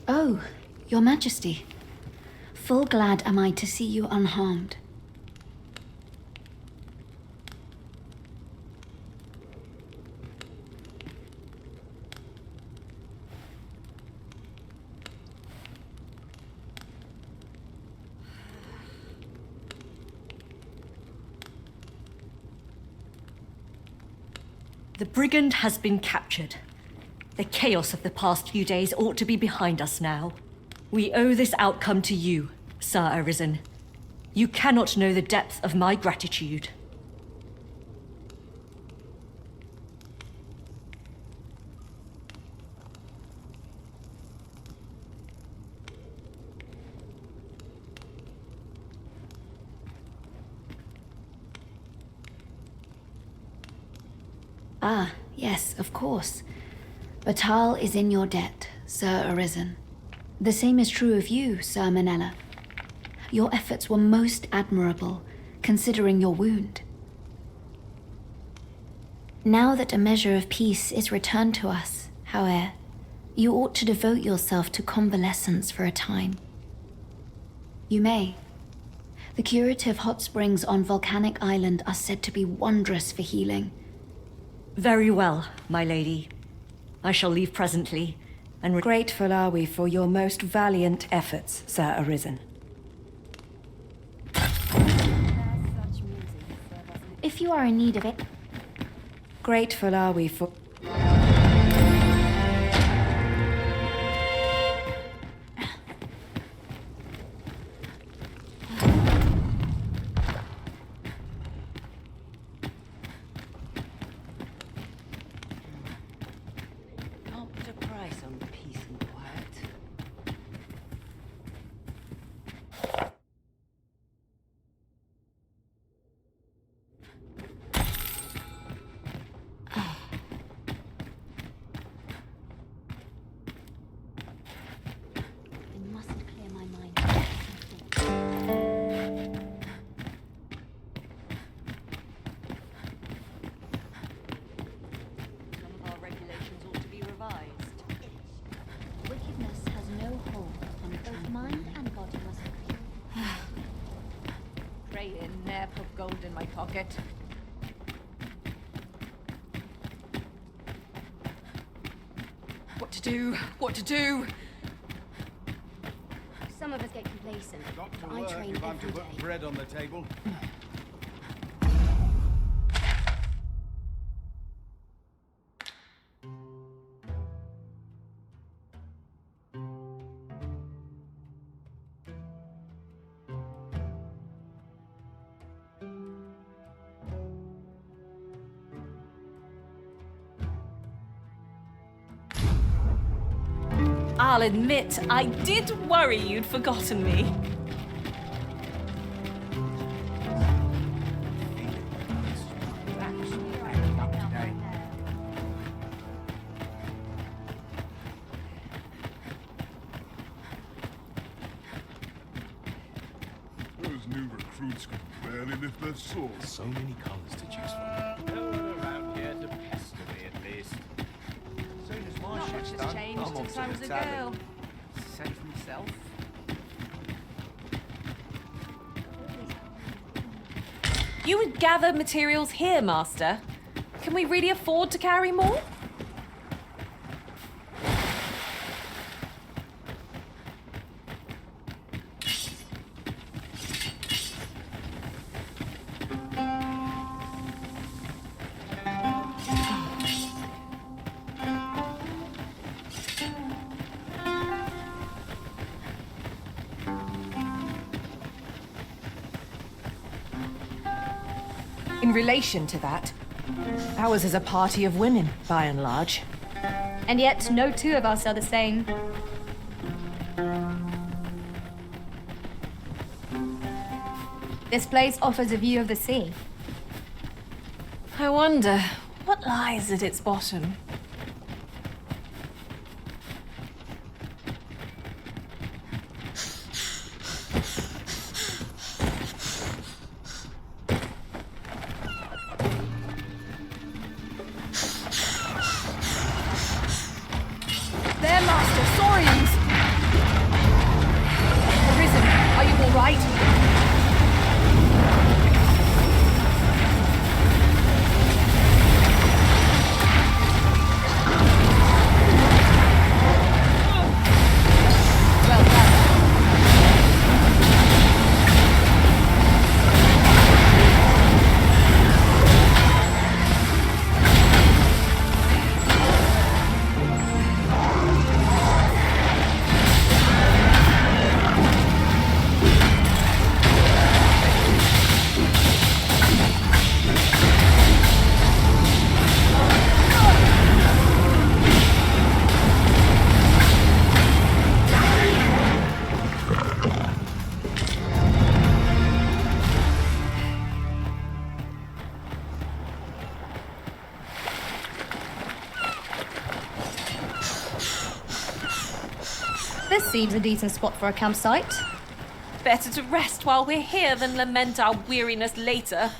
Oh, Your Majesty. Full glad am I to see you unharmed.
The brigand has been captured. The chaos of the past few days ought to be behind us now. We owe this outcome to you, Sir Arisen. You cannot know the depth of my gratitude.
Ah, yes, of course. Batal is in your debt, Sir Arisen. The same is true of you, Sir Manella. Your efforts were most admirable, considering your wound. Now that a measure of peace is returned to us, however, you ought to devote yourself to convalescence for a time. You may. The curative hot springs on Volcanic Island are said to be wondrous for healing.
Very well, my lady. I shall leave presently, and
grateful are we for your most valiant efforts, Sir Arisen.
If you are in need of it.
Grateful are we for...
Can't put a price on peace and quiet.
I mustn't clear my mind.
Some of our regulations ought to be revised.
Wickedness has no hold on both mind and body must be pure.
Pray in, ne'er put gold in my pocket.
What to do? What to do?
Some of us get complacent.
Got to
I
work
train
if I'm to
every
put
day.
bread on the table.
I'll admit, I did worry you'd forgotten me.
Those new recruits can barely lift their swords.
So many colours to choose from.
No one around here to pester me, at least.
Soon as my
Not
ship's
much has
done,
changed
I'm off
since
to
I
the
was a
tavern.
girl.
Save myself.
You would gather materials here, Master. Can we really afford to carry more?
In relation to that, ours is a party of women, by and large.
And yet, no two of us are the same. This place offers a view of the sea.
I wonder, what lies at its bottom?
There, Master, Saurians! Arisen, are you all right? Well done.
This seems a decent spot for a campsite.
Better to rest while we're here than lament our weariness later.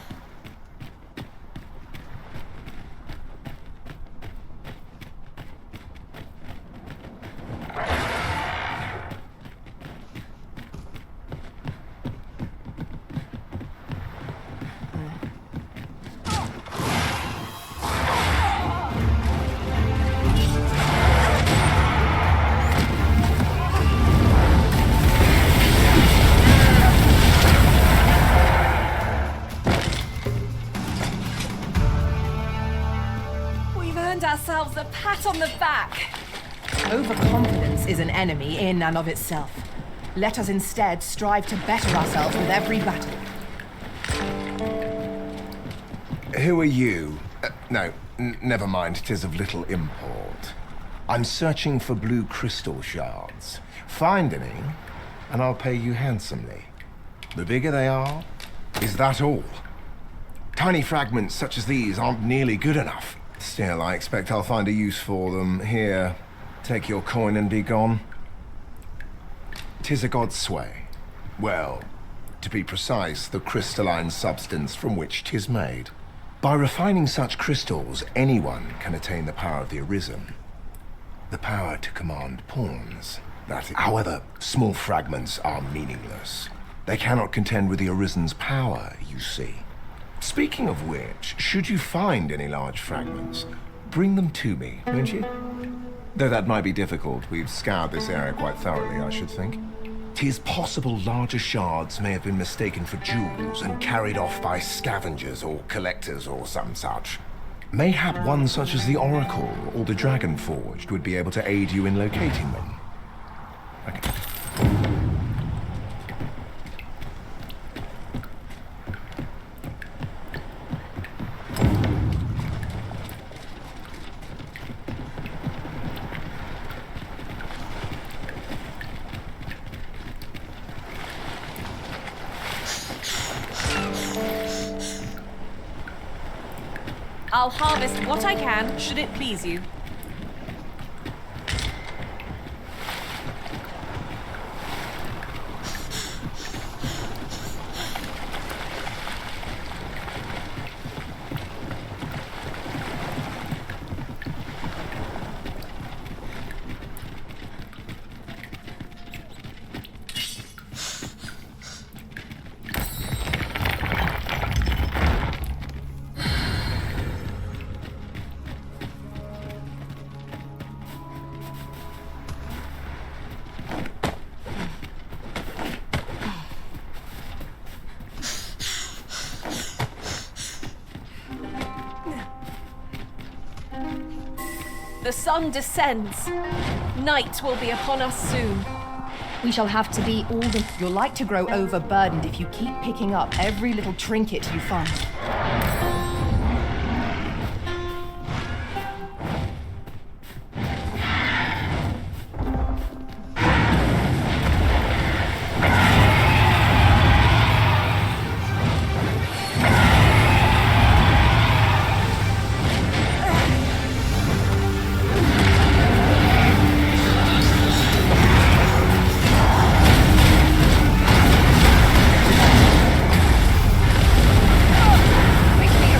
Ourselves a pat on the back.
Overconfidence is an enemy in and of itself. Let us instead strive to better ourselves with every battle.
Who are you? No, never mind, 'tis of little import. I'm searching for blue crystal shards. Find any, and I'll pay you handsomely. The bigger they are, is that all? Tiny fragments such as these aren't nearly good enough. Still, I expect I'll find a use for them. Here, take your coin and be gone. 'Tis a god's sway. Well, to be precise, the crystalline substance from which 'tis made. By refining such crystals, anyone can attain the power of the Arisen. The power to command pawns. That is, however, small fragments are meaningless. They cannot contend with the Arisen's power, you see. Speaking of which, should you find any large fragments, bring them to me, won't you? Though that might be difficult. We've scoured this area quite thoroughly, I should think. 'Tis possible larger shards may have been mistaken for jewels and carried off by scavengers or collectors or some such. Mayhap one such as the Oracle or the Dragon Forged would be able to aid you in locating them. Okay.
I'll harvest what I can, should it please you. The sun descends. Night will be upon us soon.
We shall have to be all the...
You're like to grow overburdened if you keep picking up every little trinket you find.
Quickly,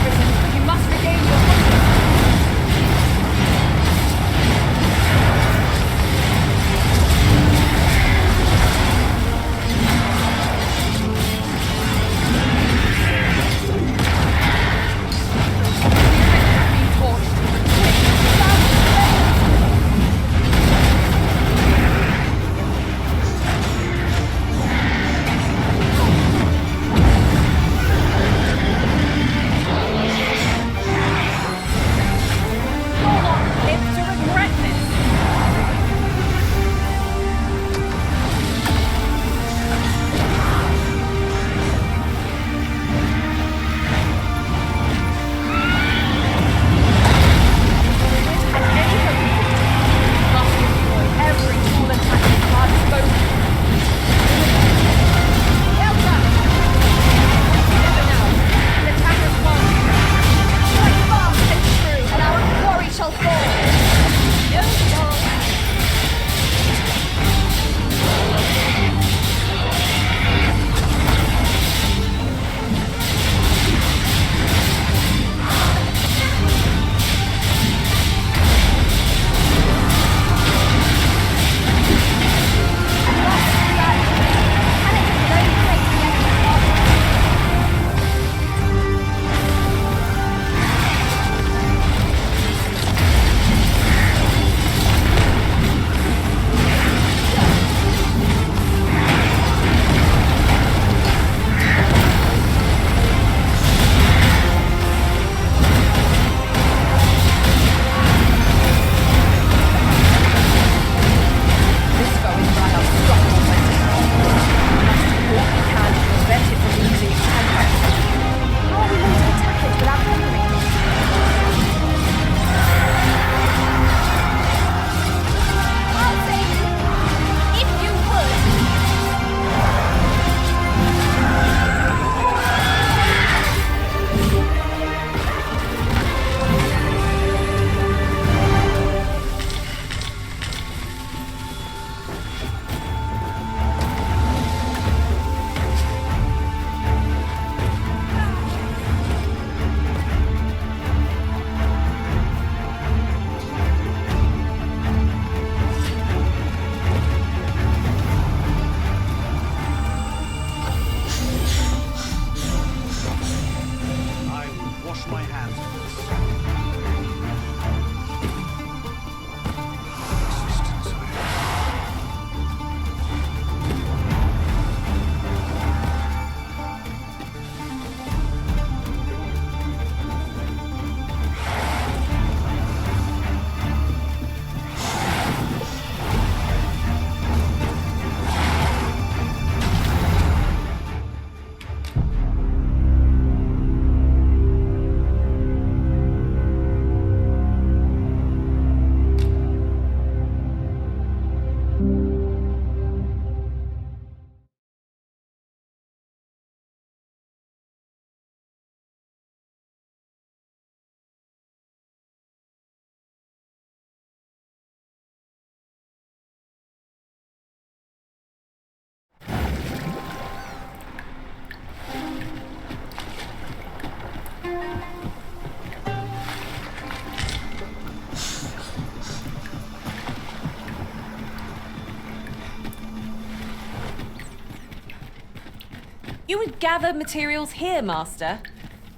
You would gather materials here, Master.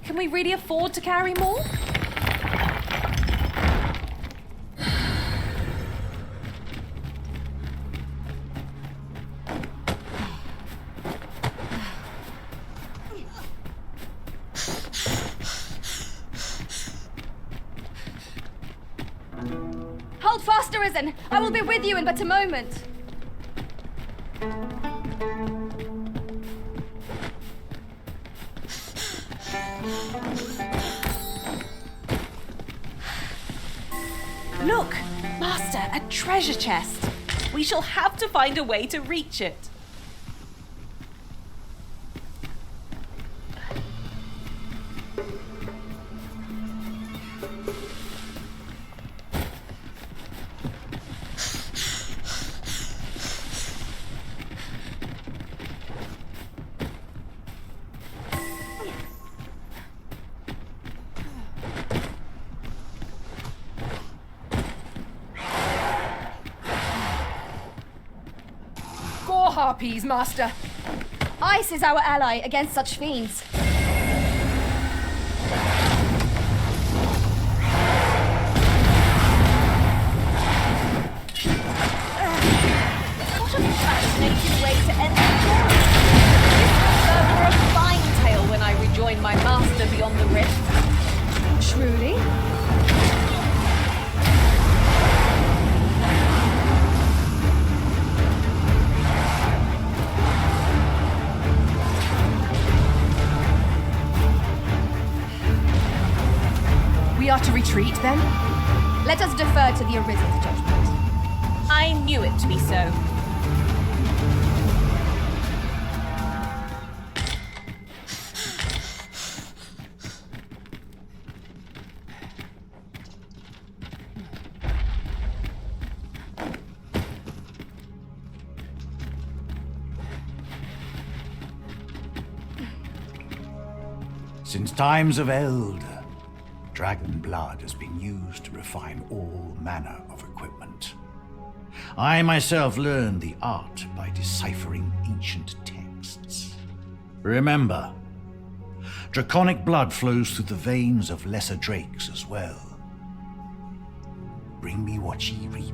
Can we really afford to carry more?
Hold fast, Arisen! I will be with you in but a moment.
Look, Master, a treasure chest. We shall have to find a way to reach it.
Harpies, Master. Ice is our ally against such fiends.
What a fascinating way to end the story. This will serve for a fine tale when I rejoin my master beyond the rift.
Truly?
We are to retreat, then?
Let us defer to the Arisen's judgment.
I knew it to be so.
Since times of eld, dragon blood has been used to refine all manner of equipment. I myself learned the art by deciphering ancient texts. Remember, draconic blood flows through the veins of lesser drakes as well. Bring me what ye reap.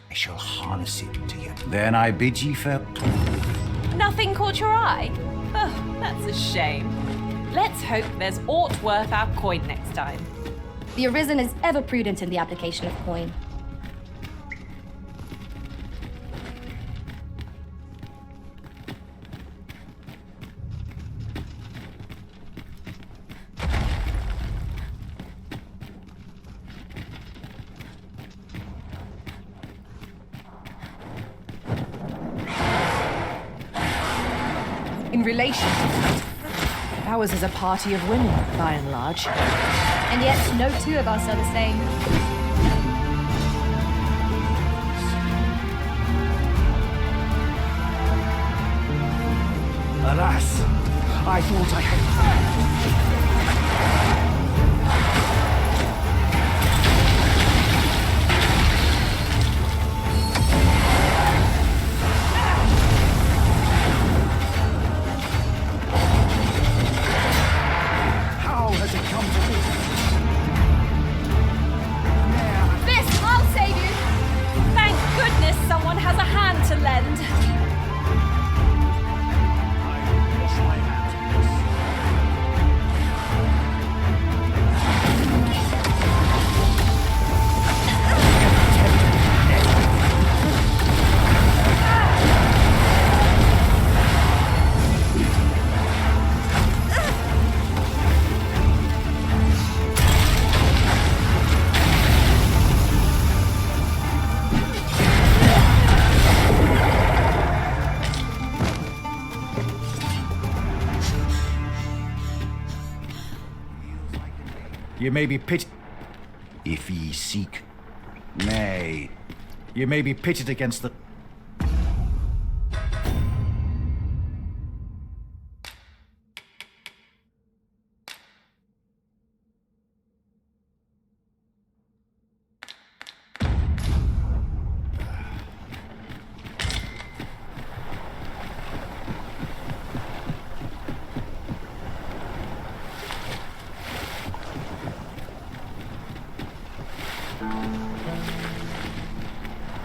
I shall harness it to you. Then I bid ye farewell.
Nothing caught your eye? Oh, that's a shame. Let's hope there's aught worth our coin next time.
The Arisen is ever prudent in the application of coin.
In relation to that, ours is a party of women, by and large.
And yet, no two of us are the same.
Alas, I thought I had... How has it come to this?
This, I'll save you!
Thank goodness someone has a hand to lend.
I wash my hands of this. You may be pitted. If ye seek, nay, you may be pitted against the.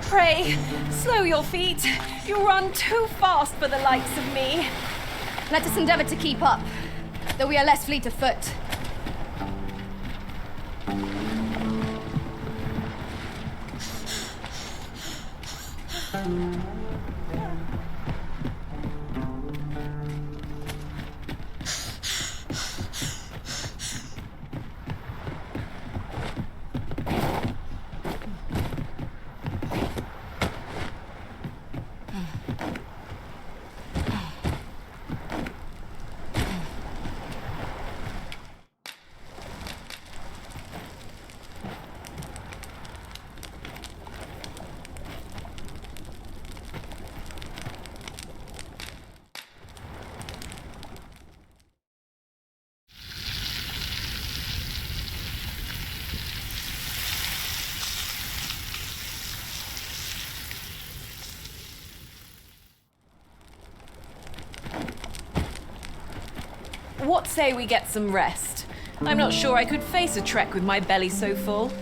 Pray, slow your feet. You run too fast for the likes of me.
Let us endeavor to keep up, though we are less fleet of foot.
What say we get some rest? I'm not sure I could face a trek with my belly so full.